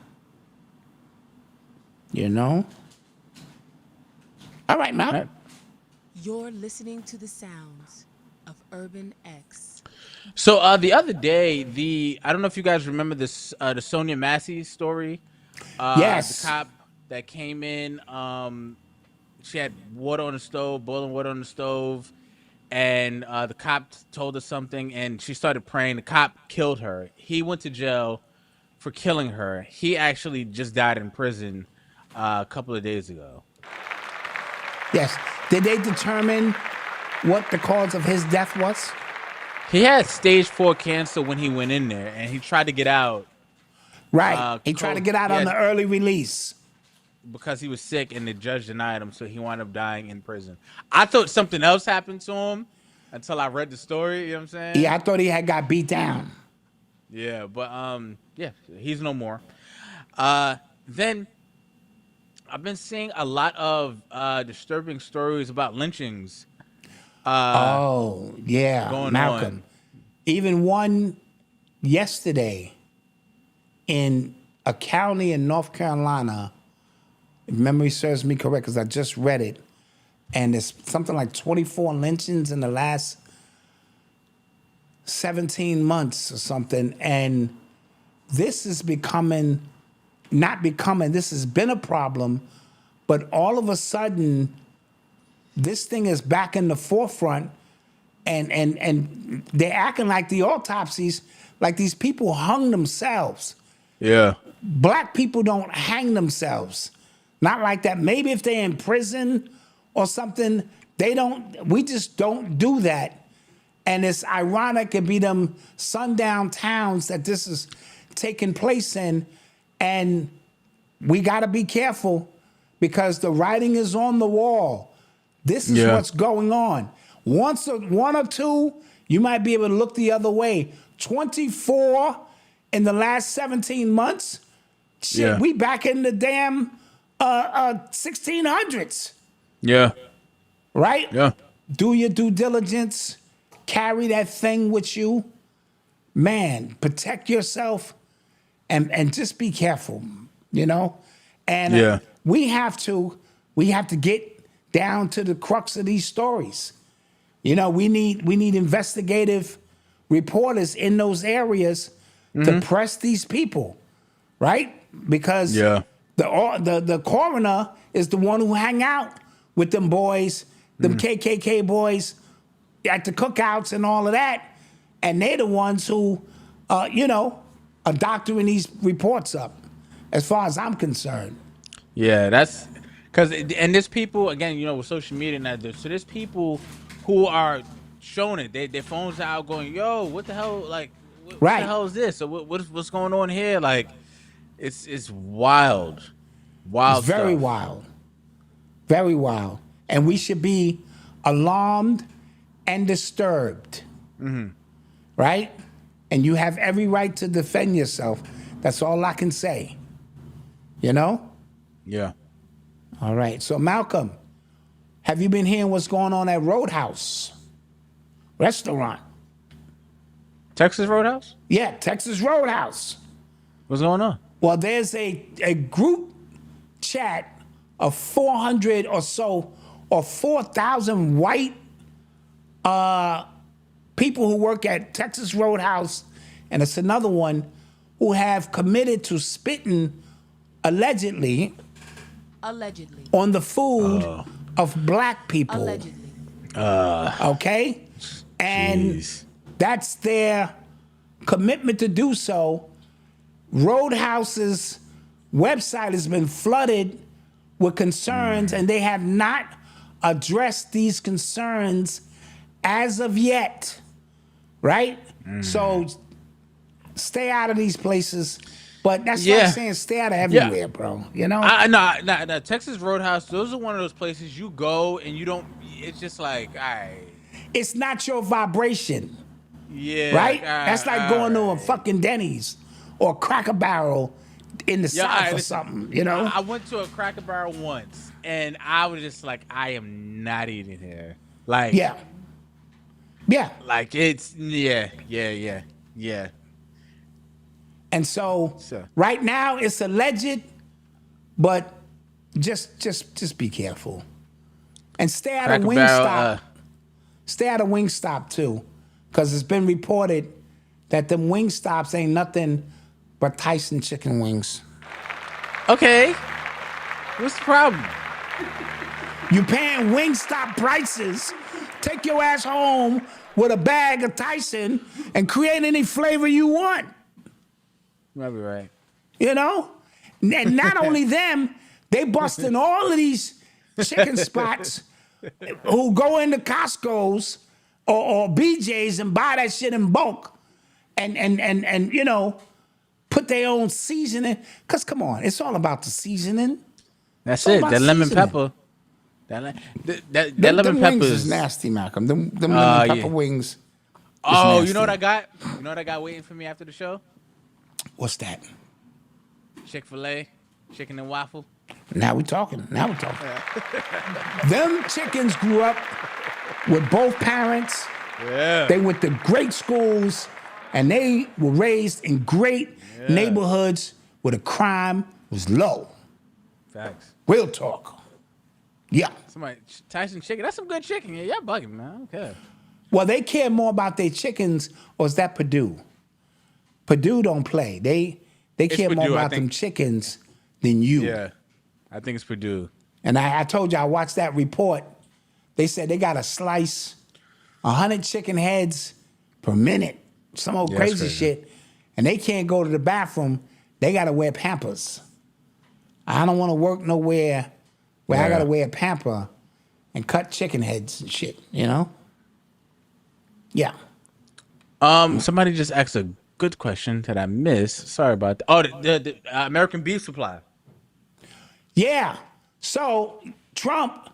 All right, Mal. You're listening to the sounds of Urban X. So the other day, I don't know if you guys remember this, the Sonia Massey story. Yes. The cop that came in, she had water on the stove, boiling water on the stove, and the cop told her something, and she started praying. The cop killed her. He went to jail for killing her. He actually just died in prison a couple of days ago. Yes. Did they determine what the cause of his death was? He had stage 4 cancer when he went in there, and he tried to get out. Right. He tried to get out on the early release. Because he was sick, and the judge denied him, so he wound up dying in prison. I thought something else happened to him until I read the story, you know what I'm saying? Yeah, I thought he had got beat down. Yeah, but yeah, he's no more. Then I've been seeing a lot of disturbing stories about lynchings Oh, yeah, going Malcolm. on. Even one yesterday in a county in North Carolina, if memory serves me correct, because I just read it, and it's something like 24 lynchings in the last 17 months or something. And this is this has been a problem, but all of a sudden, this thing is back in the forefront, and they're acting like the autopsies, like these people hung themselves. Yeah. Black people don't hang themselves. Not like that. Maybe if they're in prison or something, we just don't do that. And it's ironic it be them sundown towns that this is taking place in. And we got to be careful because the writing is on the wall. This is what's going on. One or two, you might be able to look the other way. 24 in the last 17 months? Shit, we back in the damn 1600s. Yeah. Right? Yeah. Do your due diligence. Carry that thing with you. Man, protect yourself and just be careful, you know? And we have to get down to the crux of these stories. You know, we need investigative reporters in those areas to press these people, right? Because the coroner is the one who hang out with them boys, them KKK boys at the cookouts and all of that, and they're the ones who, are doctoring these reports up, as far as I'm concerned. Yeah, that's because, and there's people again, with social media and that. So there's people who are showing it. Their phones are out, going, "Yo, what the hell? Like, what the hell is this? Or what's going on here? Like, it's wild, It's very stuff. wild, very wild, and we should be alarmed and disturbed, right? And you have every right to defend yourself. That's all I can say. You know? Yeah. All right. So, Malcolm, have you been hearing what's going on at Roadhouse Restaurant? Texas Roadhouse? Yeah, Texas Roadhouse. What's going on? Well, there's a group chat of 400 or so, or 4,000 white people who work at Texas Roadhouse, and it's another one, who have committed to spitting allegedly on the food of black people. Allegedly. Okay? And that's their commitment to do so. Roadhouse's website has been flooded with concerns, and they have not addressed these concerns as of yet. Right? So stay out of these places. But that's what I'm saying. Stay out of everywhere, bro. You know? No, Texas Roadhouse, those are one of those places you go and you don't, it's just like, all right. It's not your vibration. Yeah. Right? That's like going to a fucking Denny's or Cracker Barrel in the South or something, you know? I went to a Cracker Barrel once and I was just like, I am not eating here. Like, yeah. Like it's, yeah. And so right now it's alleged, but just be careful. And stay out of Wingstop. Stay out of Wingstop too, because it's been reported that them Wingstops ain't nothing but Tyson chicken wings. Okay. What's the problem? You paying Wingstop prices. Take your ass home with a bag of Tyson and create any flavor you want. You might be right. You know? And not only them, they busting all of these chicken spots who go into Costco's or BJ's and buy that shit in bulk and you know, put their own seasoning. Because come on, it's all about the seasoning. That's it. That lemon pepper. That lemon pepper is nasty, Malcolm. Them lemon pepper wings Oh, you know what I got? You know what I got waiting for me after the show? What's that? Chick-fil-A, chicken and waffle. Now we're talking. Them chickens grew up with both parents. Yeah. They went to great schools, and they were raised in great neighborhoods where the crime was low. Facts. Real talk. Yeah. Somebody, Tyson chicken. That's some good chicken. Yeah, y'all bugging, man. Okay. Well, they care more about their chickens, or is that Purdue? Purdue don't play. They care Purdue, more I about think. them chickens than you. Yeah. I think it's Purdue. And I told you, I watched that report. They said they got to slice 100 chicken heads per minute. Some old crazy shit. And they can't go to the bathroom. They got to wear Pampers. I don't want to work nowhere where I got to wear a pamper and cut chicken heads and shit, you know? Yeah. Somebody just asked a good question that I missed. Sorry about that. Oh, the American beef supply. Yeah. So Trump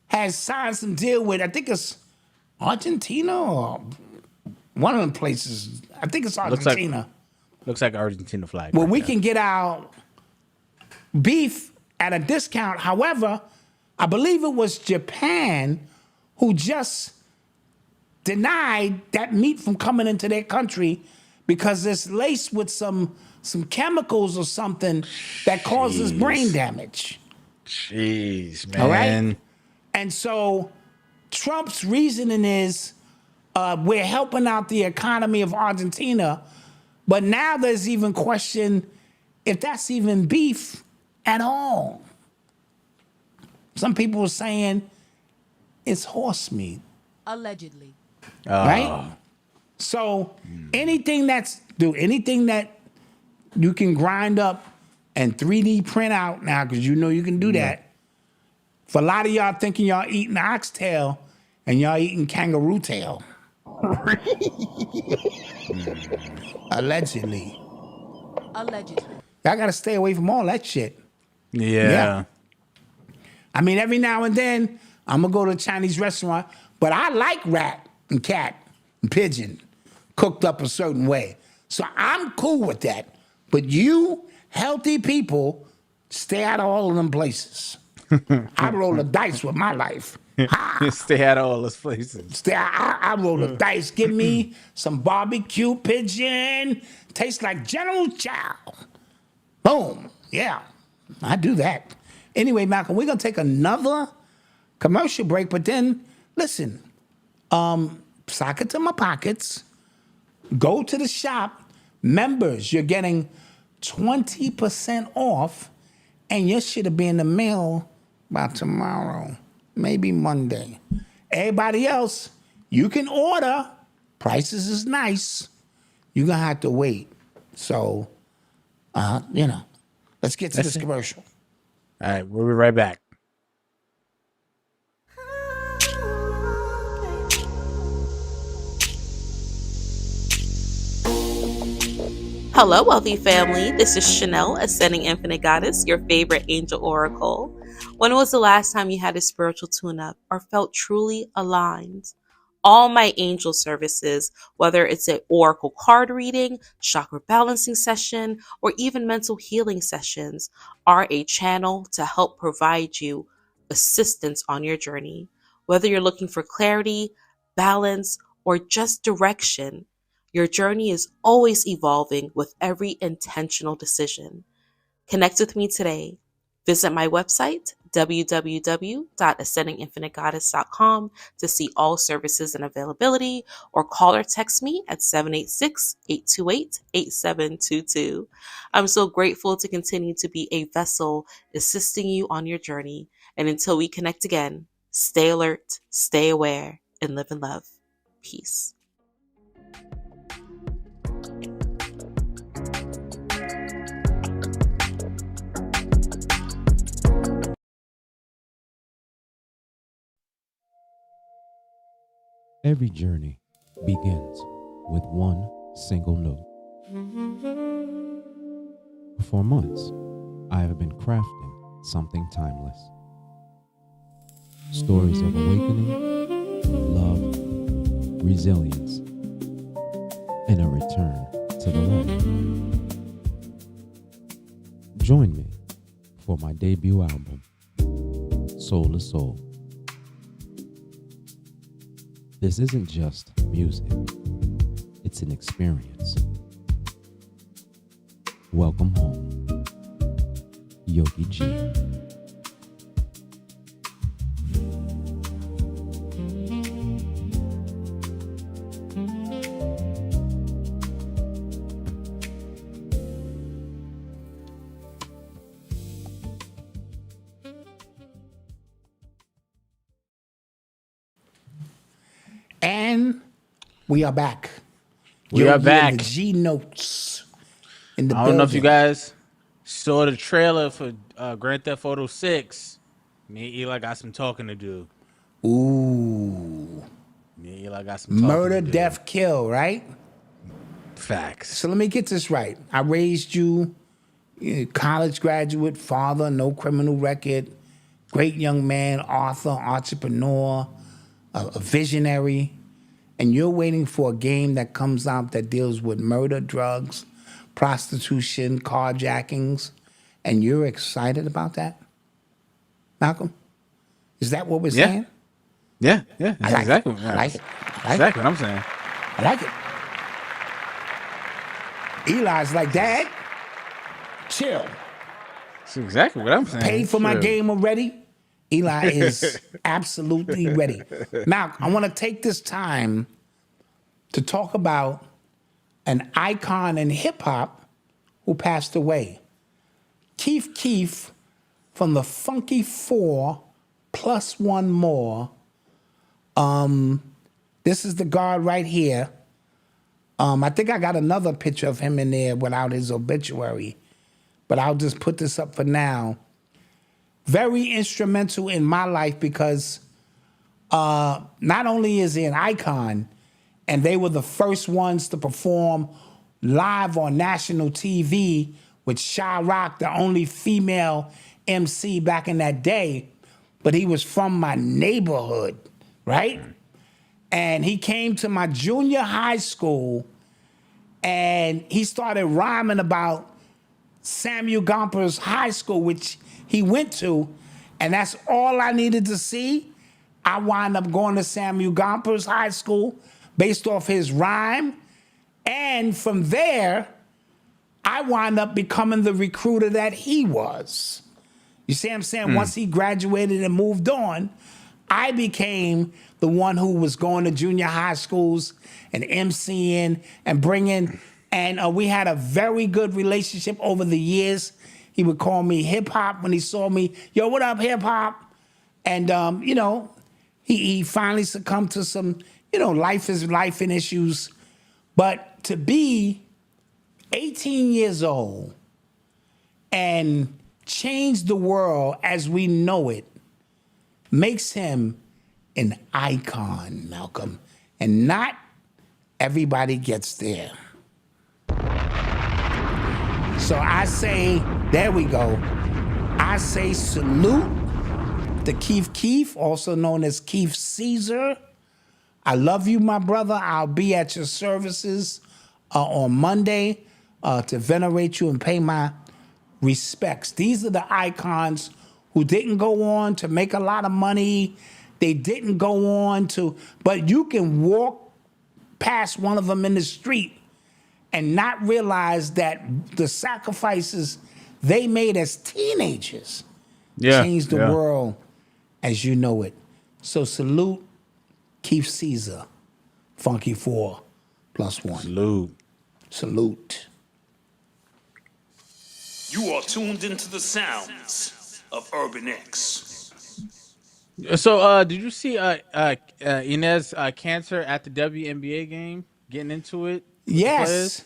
has signed some deal with, I think it's Argentina or one of them places. I think it's Argentina. Looks like Argentina flag. Where we can get our beef at a discount. However, I believe it was Japan who just denied that meat from coming into their country because it's laced with some chemicals or something that causes brain damage. Jeez, man. All right? And so Trump's reasoning is we're helping out the economy of Argentina, but now there's even question if that's even beef at all. Some people are saying it's horse meat. Allegedly. Right? So anything that you can grind up and 3D print out now, because you know you can do that. For a lot of y'all thinking y'all eating oxtail and y'all eating kangaroo tail. Allegedly. Y'all gotta stay away from all that shit. Yeah. I mean, every now and then, I'm gonna go to a Chinese restaurant, but I like rat and cat and pigeon cooked up a certain way. So I'm cool with that. But you, healthy people, stay out of all of them places. I roll the dice with my life. Stay out of all those places. I roll the dice. Give me some barbecue pigeon. Tastes like General Chow. Boom. Yeah, I do that. Anyway, Malcolm, we're going to take another commercial break, but then, listen, sock it to my pockets. Go to the shop. Members, you're getting 20% off, and your shit'll be in the mail by tomorrow, maybe Monday. Everybody else, you can order. Prices is nice. You're going to have to wait. So, let's get to this commercial. All right, we'll be right back. Hello, wealthy family. This is Chanel, Ascending Infinite Goddess, your favorite angel oracle. When was the last time you had a spiritual tune-up or felt truly aligned? All my angel services, whether it's an oracle card reading, chakra balancing session, or even mental healing sessions, are a channel to help provide you assistance on your journey. Whether you're looking for clarity, balance, or just direction, your journey is always evolving with every intentional decision. Connect with me today. Visit my website, www.ascendinginfinitegoddess.com, to see all services and availability, or call or text me at 786-828-8722. I'm so grateful to continue to be a vessel assisting you on your journey. And until we connect again, stay alert, stay aware, and live in love. Peace. Every journey begins with one single note. For months, I have been crafting something timeless. Stories of awakening, love, resilience, and a return to the light. Join me for my debut album, Soul to Soul. This isn't just music, it's an experience. Welcome home, Yogi G. And we are back. We are back. The G notes in the I don't know if you building. guys saw the trailer for Grand Theft Auto 6. Me and Eli got some talking to do. Ooh. Me and Eli got some talking Murder, to do. death, kill, right? Facts. So let me get this right. I raised you, college graduate, father, no criminal record, great young man, author, entrepreneur, a visionary, and you're waiting for a game that comes out that deals with murder, drugs, prostitution, carjackings, and you're excited about that? Malcolm? Is that what we're saying? Yeah, that's I like exactly. it. I like it. Exactly what I'm saying. I like it. Eli's like, Dad, chill. That's exactly what I'm saying. Paid for my Sure. game already. Eli is absolutely ready. Now, I want to take this time to talk about an icon in hip hop who passed away. Keith Keith from the Funky 4 plus one more. This is the guard right here. I think I got another picture of him in there without his obituary, but I'll just put this up for now. Very instrumental in my life because not only is he an icon, and they were the first ones to perform live on national TV with Shy Rock, the only female MC back in that day, but he was from my neighborhood, right? And he came to my junior high school and he started rhyming about Samuel Gompers High School, which he went to, and that's all I needed to see. I wound up going to Samuel Gompers High School based off his rhyme. And from there, I wound up becoming the recruiter that he was. You see what I'm saying? Once he graduated and moved on, I became the one who was going to junior high schools and MCing and bringing, and we had a very good relationship over the years. He would call me hip hop when he saw me. Yo, what up, hip hop? And, he finally succumbed to some, life is life and issues. But to be 18 years old and change the world as we know it makes him an icon, Malcolm. And not everybody gets there. So I say, there we go. I say salute to Keith Keith, also known as Keith Caesar. I love you, my brother. I'll be at your services on Monday to venerate you and pay my respects. These are the icons who didn't go on to make a lot of money. They didn't go on to, but you can walk past one of them in the street and not realize that the sacrifices they made as teenagers changed the world as you know it. So salute Keith Caesar, Funky 4 plus one. Salute. You are tuned into the sounds of Urban X. So, did you see Inez Cancer at the WNBA game, getting into it? Yes.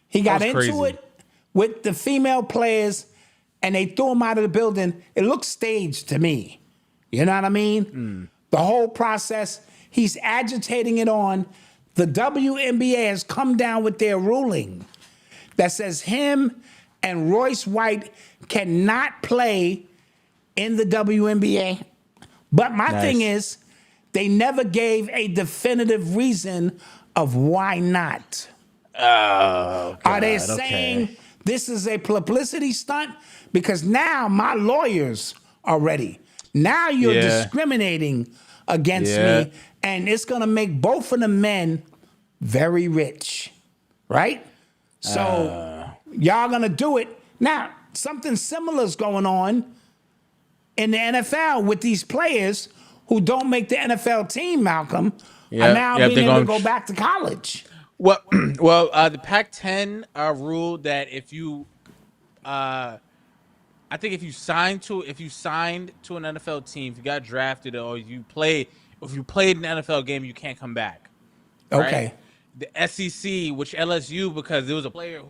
He got into crazy. it with the female players, and they threw him out of the building. It looked staged to me. You know what I mean? The whole process, he's agitating it on. The WNBA has come down with their ruling that says him and Royce White cannot play in the WNBA. But my thing is, they never gave a definitive reason of why not. Oh, God, Are they saying this is a publicity stunt? Because now my lawyers are ready. Now you're discriminating against me, and it's going to make both of the men very rich, right? So y'all going to do it. Now, something similar is going on in the NFL with these players who don't make the NFL team, Malcolm, are now being able to go back to college. Well, the Pac-10 ruled that if you, I think if you signed to an NFL team, if you got drafted or if you played an NFL game, you can't come back. Right? Okay. The SEC, which LSU, because there was a player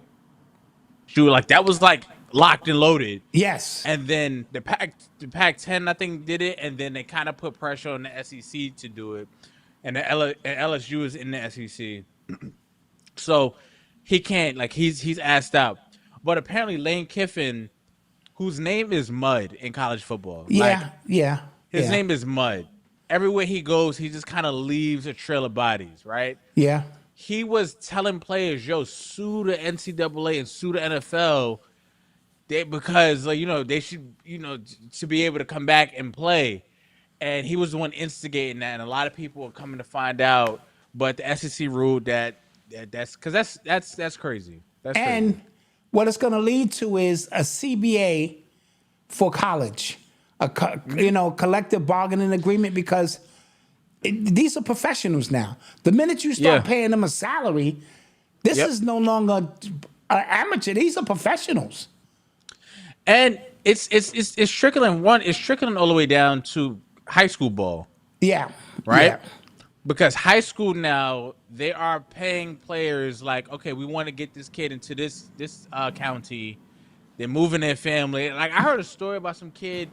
who like that was like locked and loaded. Yes. And then the Pac-10, I think, did it, and then they kind of put pressure on the SEC to do it, and LSU is in the SEC, so he can't, like, he's asked out. But apparently Lane Kiffin, whose name is Mud in college football, his name is Mud. Everywhere he goes, he just kind of leaves a trail of bodies, right? Yeah. He was telling players, "Yo, sue the NCAA and sue the NFL." Because they should, to be able to come back and play, and he was the one instigating that, and a lot of people are coming to find out. But the SEC ruled that's because that's crazy. That's and crazy. What it's going to lead to is a CBA for college, collective bargaining agreement, because these are professionals now. The minute you start paying them a salary, this is no longer amateur. These are professionals. And it's trickling. It's trickling all the way down to high school ball. Yeah. Right? Yeah. Because high school now, they are paying players like, okay, we want to get this kid into this county. They're moving their family. Like, I heard a story about some kid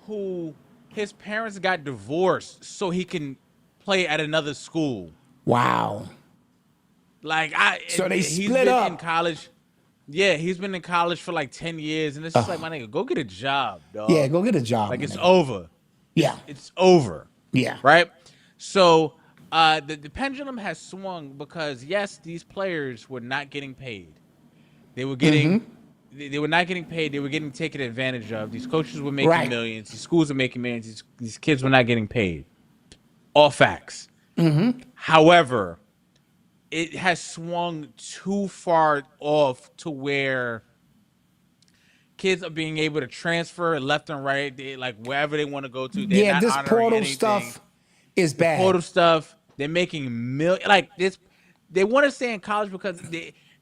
who his parents got divorced so he can play at another school. Wow. Like, so he's split been up in college. Yeah, he's been in college for like 10 years, and it's just like, my nigga, go get a job, dog. Yeah, go get a job. Like, it's over. Yeah. It's over. Yeah. Right? So the pendulum has swung because, yes, these players were not getting paid. They were getting they were not getting paid. They were getting taken advantage of. These coaches were making millions. These schools were making millions. These kids were not getting paid. All facts. However, it has swung too far off to where kids are being able to transfer left and right, like wherever they want to go to. They're not this honoring portal anything. stuff is bad. Portal stuff. They're making like this. They want to stay in college because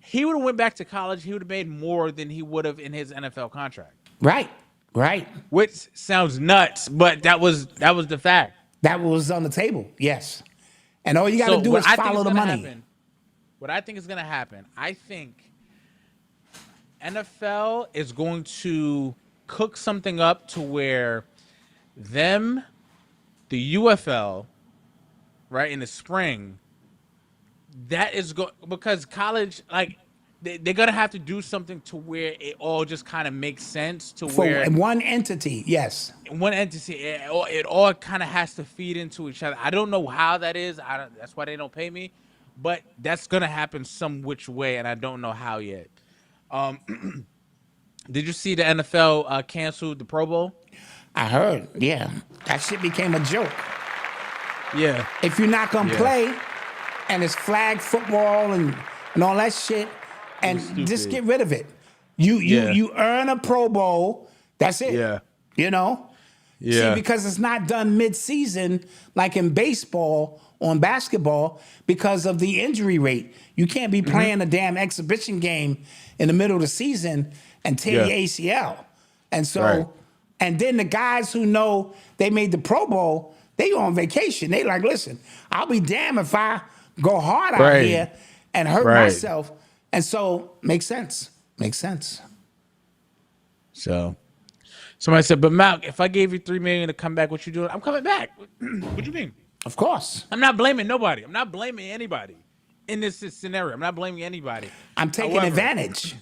he would have went back to college. He would have made more than he would have in his NFL contract. Right. Which sounds nuts, but that was the fact. That was on the table. Yes. And all you got to do is follow the money. What I think is going to happen, I think NFL is going to cook something up to where the UFL, right, in the spring, that is because college, like, they're going to have to do something to where it all just kind of makes sense to where one entity, yes. One entity, it all kind of has to feed into each other. I don't know how that is. That's why they don't pay me. But that's going to happen some which way, and I don't know how yet. Did you see the NFL canceled the Pro Bowl? I heard, yeah. That shit became a joke. Yeah. If you're not going to play, and it's flag football and all that shit, and just get rid of it. You earn a Pro Bowl, that's it. Yeah. See, because it's not done mid-season like in baseball on basketball because of the injury rate. You can't be playing a damn exhibition game in the middle of the season and tear your ACL. And so, and then the guys who know they made the Pro Bowl, they go on vacation. They like, listen, I'll be damned if I go hard out here and hurt myself. And so, makes sense. So, somebody said, but Malk, if I gave you $3 million to come back, what you doing? I'm coming back. What you mean? Of course. I'm not blaming nobody. I'm not blaming anybody in this scenario. I'm not blaming anybody. I'm taking advantage.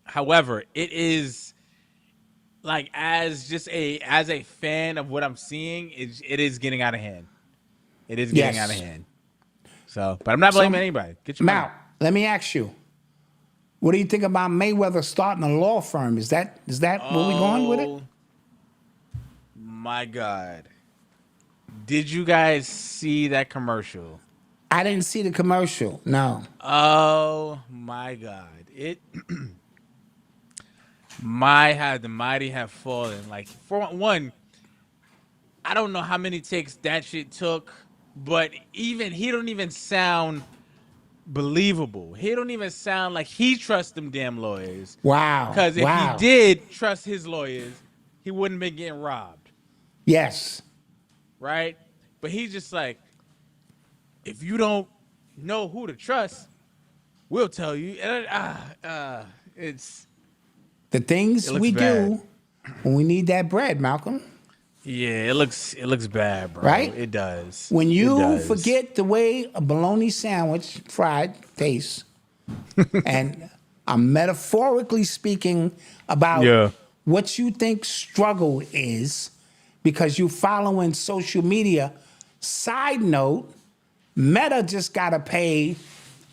However, it is like as a fan of what I'm seeing, it is getting out of hand. It is getting out of hand. So, but I'm not blaming anybody. Get your money. Mal, let me ask you. What do you think about Mayweather starting a law firm? Is that where we going with it? Oh, my God. Did you guys see that commercial? I didn't see the commercial. No. Oh my God. It my how the mighty have fallen. Like, for one, I don't know how many takes that shit took, but even he don't even sound believable. He don't even sound like he trusts them damn lawyers. Wow. Because if he did trust his lawyers, he wouldn't be getting robbed. Yes. Right? But he's just like, if you don't know who to trust, we'll tell you. It's the things we do when we need that bread, Malcolm. Yeah, it looks bad, bro. Right? It does. When you forget the way a bologna sandwich fried tastes, and I'm metaphorically speaking about what you think struggle is because you're following social media. Side note, Meta just got to pay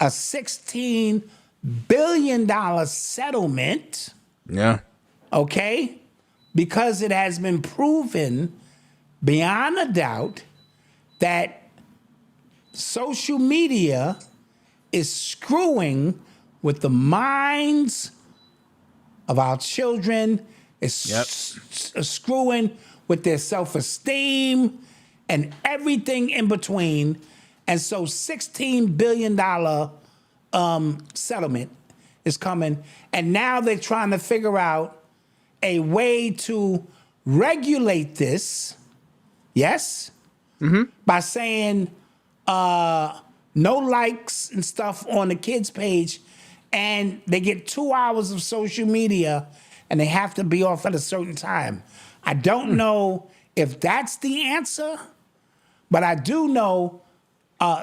a $16 billion settlement. Yeah. Okay? Because it has been proven beyond a doubt that social media is screwing with the minds of our children, is screwing with their self-esteem and everything in between. And so $16 billion settlement is coming. And now they're trying to figure out a way to regulate this, yes, by saying no likes and stuff on the kids' page, and they get 2 hours of social media, and they have to be off at a certain time. I don't know if that's the answer, but I do know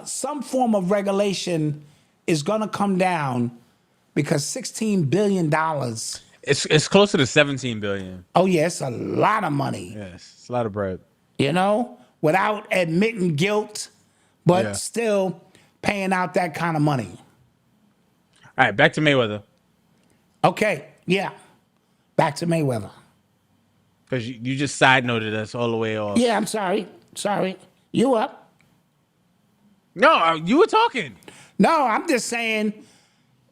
some form of regulation is going to come down because $16 billion. It's closer to 17 billion. Oh, yeah, it's a lot of money. Yes, it's a lot of bread. You know, without admitting guilt, but still paying out that kind of money. All right, back to Mayweather. Okay, yeah. Back to Mayweather. Because you just side noted us all the way off. Yeah, I'm sorry. Sorry. You up? No, you were talking. No, I'm just saying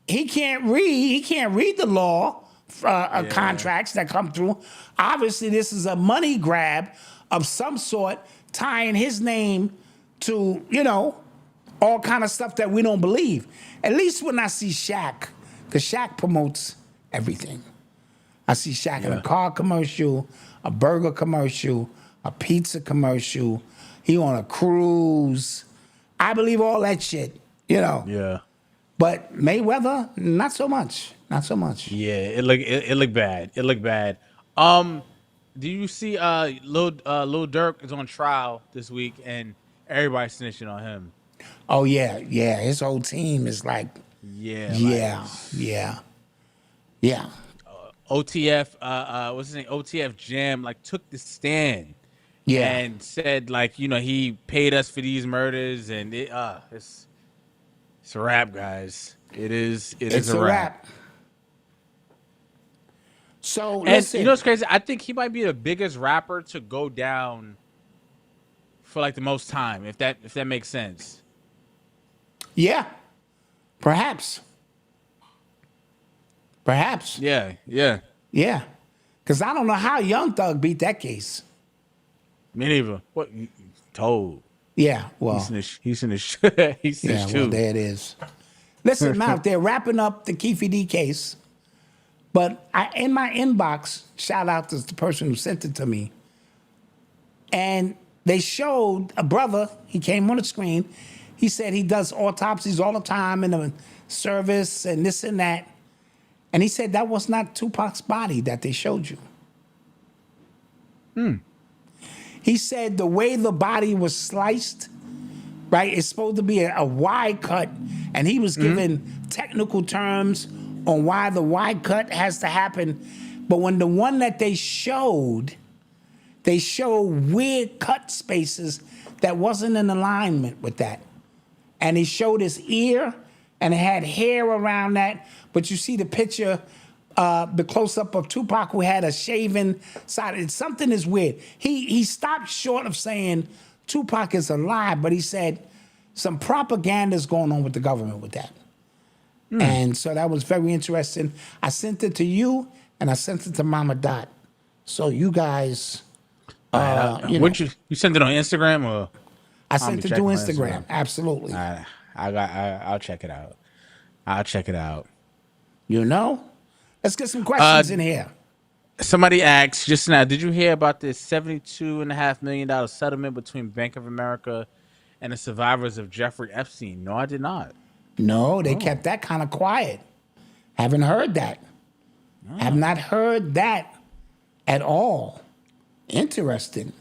he can't read the law contracts that come through. Obviously, this is a money grab of some sort, tying his name to, you know, all kind of stuff that we don't believe. At least when I see Shaq, because Shaq promotes everything. I see Shaq in a car commercial, a burger commercial, a pizza commercial. He on a cruise. I believe all that shit, you know. Yeah. But Mayweather, not so much. Not so much. Yeah, it looked bad. It looked bad. Do you see Lil Durk is on trial this week and everybody's snitching on him? Oh yeah. His whole team is like yeah. OTF, what's his name? OTF Jam like took the stand. Yeah. And said like, you know, he paid us for these murders and it's a wrap, guys. It's a wrap. So and listen, you know what's crazy? I think he might be the biggest rapper to go down for like the most time, if that makes sense. Yeah. Perhaps. Yeah. Yeah. Because I don't know how Young Thug beat that case. Me neither. What? Told. Yeah, well. He's in his yeah, well, there it is. Listen, Mouth, they're wrapping up the Keefe D case. But in my inbox, shout out to the person who sent it to me, and they showed a brother, he came on the screen, he said he does autopsies all the time in the service and this and that. And he said that was not Tupac's body that they showed you. He said the way the body was sliced, right, it's supposed to be a wide cut, and he was given technical terms on why the wide cut has to happen. But when the one that they showed weird cut spaces that wasn't in alignment with that. and he showed his ear, and it had hair around that. But you see the picture, the close up of Tupac, who had a shaven side. Something is weird. He stopped short of saying Tupac is alive, but he said some propaganda is going on with the government with that. And so that was very interesting. I sent it to you, and I sent it to Mama Dot. So you guys, you sent it on Instagram or? I sent it to Instagram. Absolutely. I'll check it out. I'll check it out. You know, let's get some questions in here. Somebody asked just now, did you hear about this $72.5 million settlement between Bank of America and the survivors of Jeffrey Epstein? No, I did not. No, they kept that kind of quiet. Haven't heard that. Have not heard that at all. Interesting.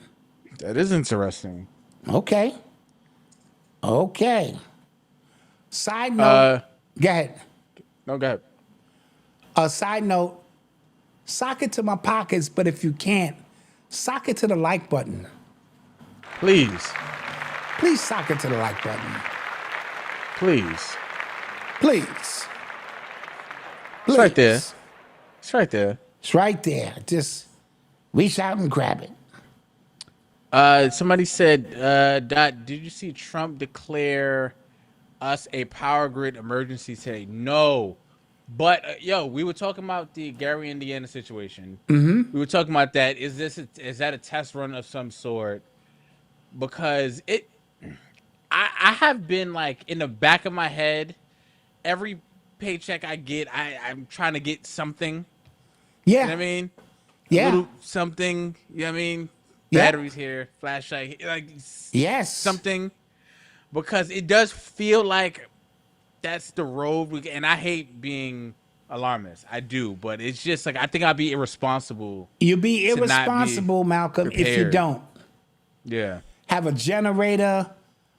That is interesting. Okay. Side note. Go ahead. No, go ahead. Side note. Sock it to my pockets, but if you can't, sock it to the like button. Please. Please sock it to the like button. Please. It's right there. It's right there. It's right there. Just reach out and grab it. Somebody said, Dot, did you see Trump declare us a power grid emergency today? No. But, we were talking about the Gary, Indiana situation. Mm-hmm. We were talking about that. Is that a test run of some sort? Because I have been, like, in the back of my head, every paycheck I get, I'm trying to get something. Yeah. You know what I mean? Yeah. A little something, you know what I mean? Yeah. Batteries here, flashlight, like yes, something, because it does feel like that's the road. And I hate being alarmist, I do, but it's just like I think I'd be irresponsible. You'd be irresponsible, Malcolm, if you don't. Yeah. Have a generator,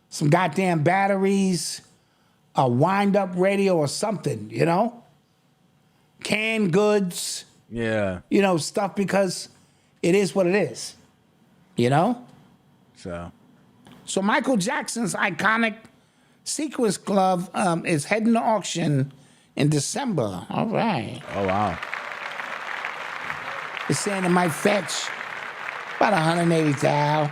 some goddamn batteries, a wind-up radio or something, you know? Canned goods. Yeah. You know, stuff, because it is what it is. You know? So Michael Jackson's iconic sequence glove is heading to auction in December. All right. Oh, wow. It's saying it might fetch about $180,000.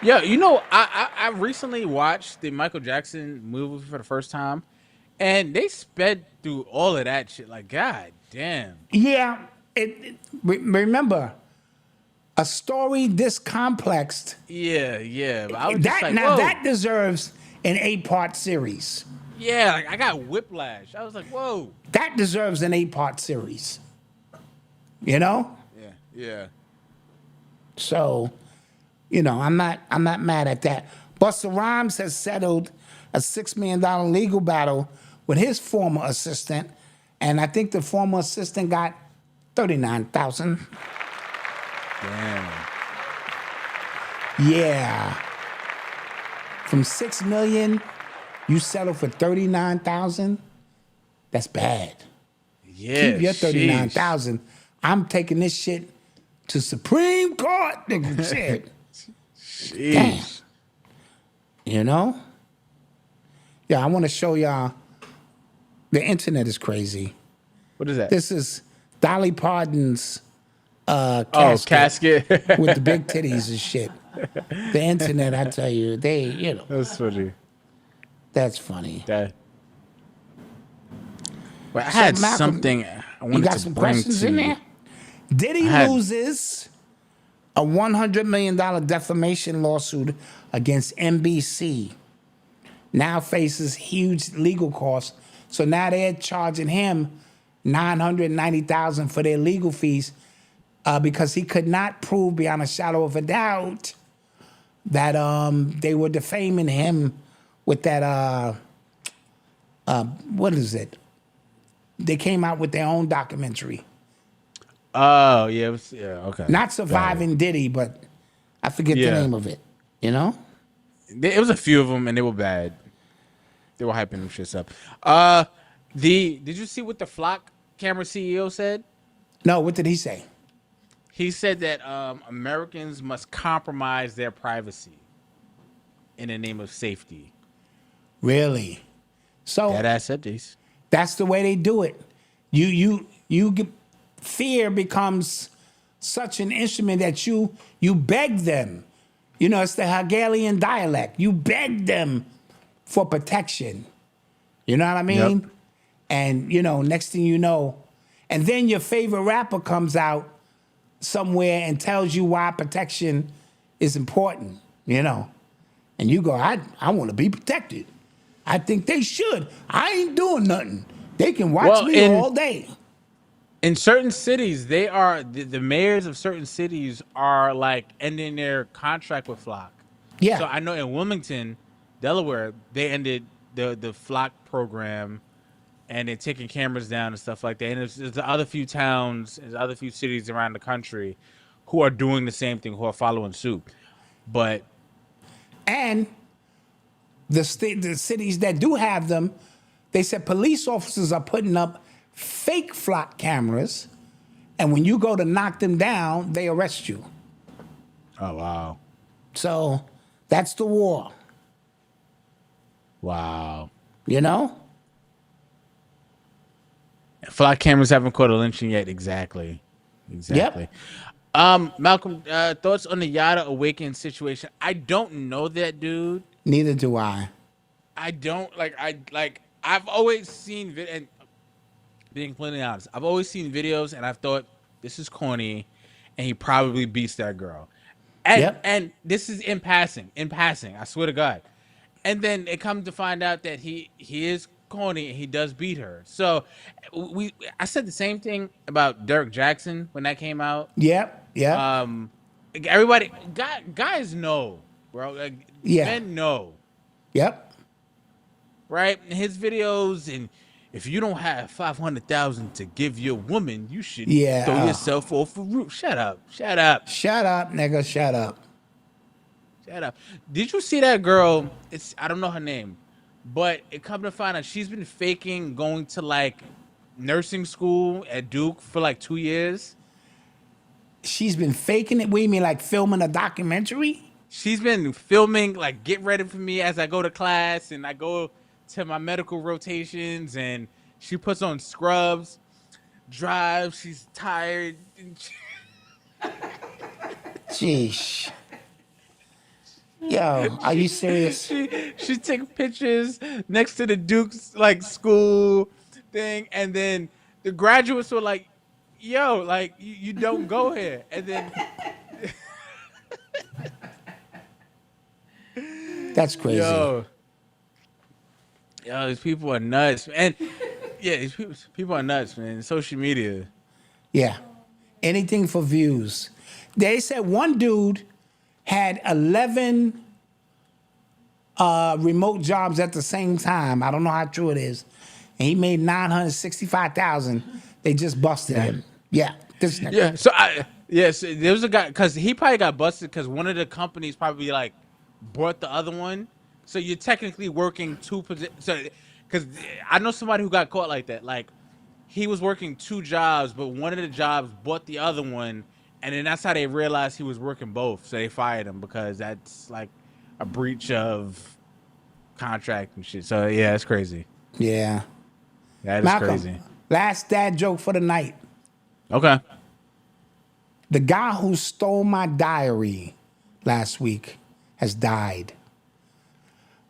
Yeah, you know, I recently watched the Michael Jackson movie for the first time, and they sped through all of that shit. Like, god damn. Yeah. Remember, a story this complex. Yeah. But I was just like, now whoa. that deserves an 8-part series. Yeah, like I got whiplash. I was like, whoa. That deserves an 8-part series. You know? Yeah. So, you know, I'm not mad at that. Busta Rhymes has settled a $6 million legal battle with his former assistant, and I think the former assistant got $39,000. Damn. Yeah. From $6 million, you settle for $39,000. That's bad. Yeah. Keep your $39,000. I'm taking this shit to Supreme Court. Nigga, shit. Damn. You know? Yeah, I want to show y'all. The internet is crazy. What is that? This is Dolly Parton's casket with the big titties and shit. The internet, I tell you, you know. That's funny. That's funny. Well, I had Malcolm, something I wanted you got to some bring questions to in you. there? Diddy loses a $100 million defamation lawsuit against NBC. Now faces huge legal costs. So now they're charging him $990,000 for their legal fees because he could not prove beyond a shadow of a doubt that they were defaming him with that, what is it? They came out with their own documentary. Oh, yeah. Okay. Not Surviving Diddy, but I forget the name of it, you know? It was a few of them, and they were bad. They were hyping them shits up. Did you see what the Flock camera CEO said? No, what did he say? He said that Americans must compromise their privacy in the name of safety. Really? So That ass said these. that's the way they do it. You get, fear becomes such an instrument that you beg them. You know, it's the Hegelian dialect. You beg them for protection. You know what I mean? Yep. And you know, next thing you know, and then your favorite rapper comes out somewhere and tells you why protection is important. You know, and you go, I want to be protected. I think they should. I ain't doing nothing. They can watch me all day. In certain cities, they are the mayors of certain cities are like ending their contract with Flock. Yeah. So I know in Wilmington, Delaware, they ended the Flock program, and they're taking cameras down and stuff like that. And there's the other few towns, there's other few cities around the country who are doing the same thing, who are following suit. But and the cities that do have them, they said police officers are putting up fake Flock cameras, and when you go to knock them down, they arrest you. Oh, wow. So that's the war. Wow. You know? Flock cameras haven't caught a lynching yet. Exactly. Yep. Malcolm, thoughts on the Yada Awaken situation? I don't know that dude. Neither do I. I don't I've always seen and being completely honest, I've always seen videos and I've thought this is corny, and he probably beats that girl. And this is in passing, I swear to God. And then it comes to find out that he is corny and he does beat her. So I said the same thing about Derek Jackson when that came out. Yep. Everybody, guys know, bro. Like, men know. Yep. Right? And his videos, and if you don't have 500,000 to give your woman, you should throw yourself off a roof. Shut up, nigga. Shut up. Did you see that girl? I don't know her name, but it come to find out she's been faking going to like nursing school at Duke for like 2 years. She's been faking it? What do you mean, like filming a documentary? She's been filming, like, get ready for me as I go to class and I go to my medical rotations, and she puts on scrubs, drives, she's tired. Jeez. Yo, are you serious? She took pictures next to the Duke's like school thing, and then the graduates were like, yo, like you don't go here. And then that's crazy. Yo, these people are nuts. And yeah, these people are nuts, man. Social media. Yeah. Anything for views. They said one dude had 11 remote jobs at the same time. I don't know how true it is. And he made $965,000. They just busted him. Yeah. This nigga. Yeah. So there was a guy, because he probably got busted because one of the companies probably like bought the other one. So you're technically working two positions. So, because I know somebody who got caught like that. Like, he was working two jobs, but one of the jobs bought the other one, and then that's how they realized he was working both. So they fired him because that's like a breach of contract and shit. So yeah, it's crazy. Yeah. That is Malcolm, crazy. Last dad joke for the night. Okay. The guy who stole my diary last week has died.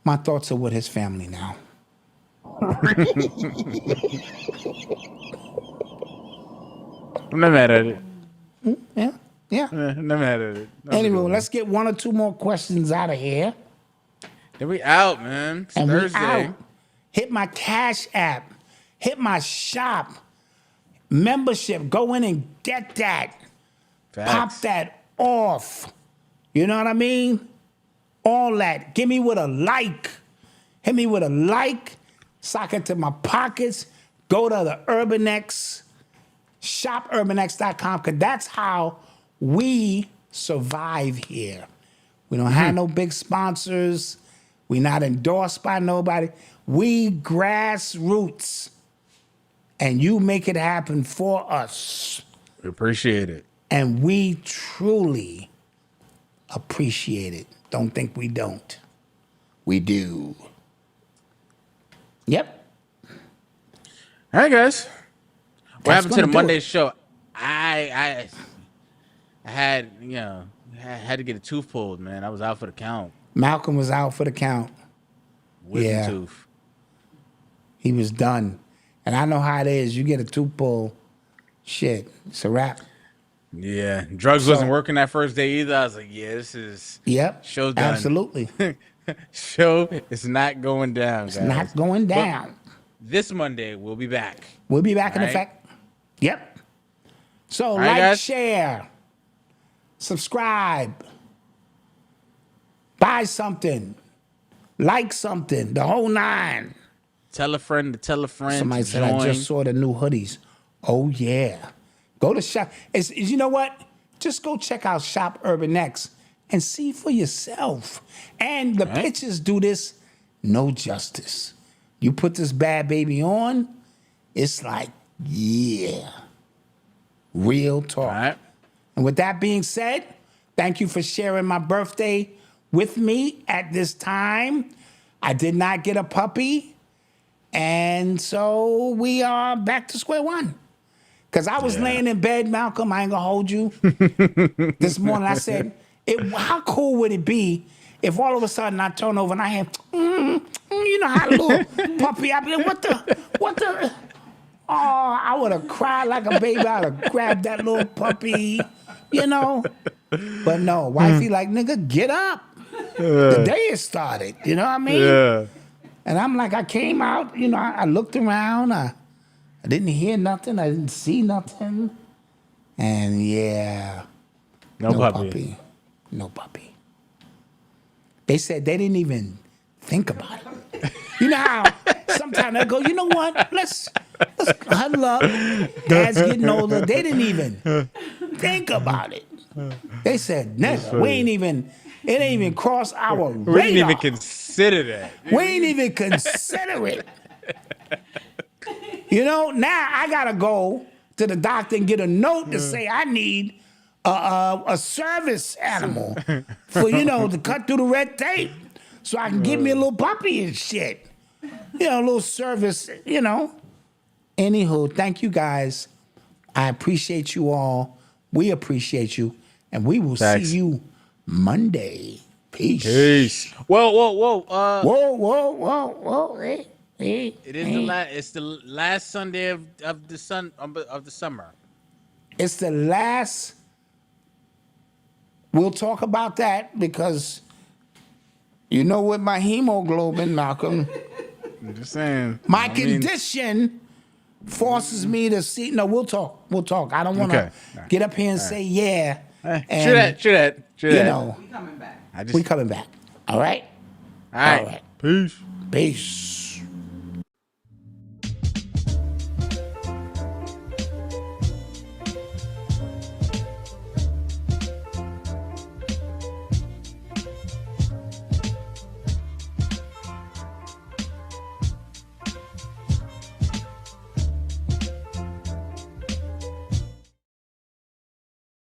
My thoughts are with his family now. I'm not mad at it. Yeah. I'm not mad at it. Anyway, let's get one or two more questions out of here. Then we out, man. It's Thursday. We out. Hit my Cash App. Hit my shop. Membership. Go in and get that. Facts. Pop that off. You know what I mean? All that. Give me with a like. Hit me with a like. Sock it to my pockets. Go to the Urban X. Shop urbanx.com, because that's how we survive here. We don't have no big sponsors. We're not endorsed by nobody. We grassroots. And you make it happen for us. We appreciate it. And we truly appreciate it. Don't think we don't. We do. Yep. All right, guys. What That's happened to the gonna do Monday it. show? I had had to get a tooth pulled, man. I was out for the count. Malcolm was out for the count. Wisdom Yeah. tooth. He was done. And I know how it is. You get a tooth pull, shit, it's a wrap. Yeah. Drugs wasn't working that first day either. I was like, yeah, this is show done. Absolutely. Show is not going down, guys. It's not going down. But this Monday, we'll be back. We'll be back in All right? effect. Yep. So right, like, guys? share, subscribe, buy something, like something, the whole nine. Tell a friend to tell a friend. Somebody to said, join. I just saw the new hoodies. Oh, yeah. Go to shop. You know what? Just go check out Shop Urban X and see for yourself. And the pictures do this no justice. You put this bad baby on, it's like, yeah. Real talk. All right. And with that being said, thank you for sharing my birthday with me at this time. I did not get a puppy. And so we are back to square one. Because I was laying in bed, Malcolm, I ain't going to hold you. This morning I said, how cool would it be if all of a sudden I turn over and I have, you know how a little puppy, I'd be like, what the? Oh, I would have cried like a baby. I would have grabbed that little puppy, you know. But no, wifey like, nigga, get up. The day has started, you know what I mean? Yeah. And I'm like, I came out, you know, I looked around. I didn't hear nothing. I didn't see nothing. And yeah, No puppy. No puppy. They said they didn't even think about it. You know how sometimes they go, you know what? Let's huddle up. Dad's getting older. They didn't even think about it. They said, never. We ain't even, it ain't even crossed our radar. We didn't even consider that. We ain't even consider it. You know, now I gotta go to the doctor and get a note to say I need a service animal for, you know, to cut through the red tape so I can give me a little puppy and shit. You know, a little service, you know. Anywho, thank you guys. I appreciate you all. We appreciate you. And we will see you Monday. Peace. Whoa. Hey. It is it's the last Sunday of the summer. It's the last. We'll talk about that because you know with my hemoglobin, Malcolm. I'm just saying. My condition forces me to see. No, we'll talk. I don't want to get up here and say yeah. And, true that. You know, We coming back. We coming back. All right. All right. Peace.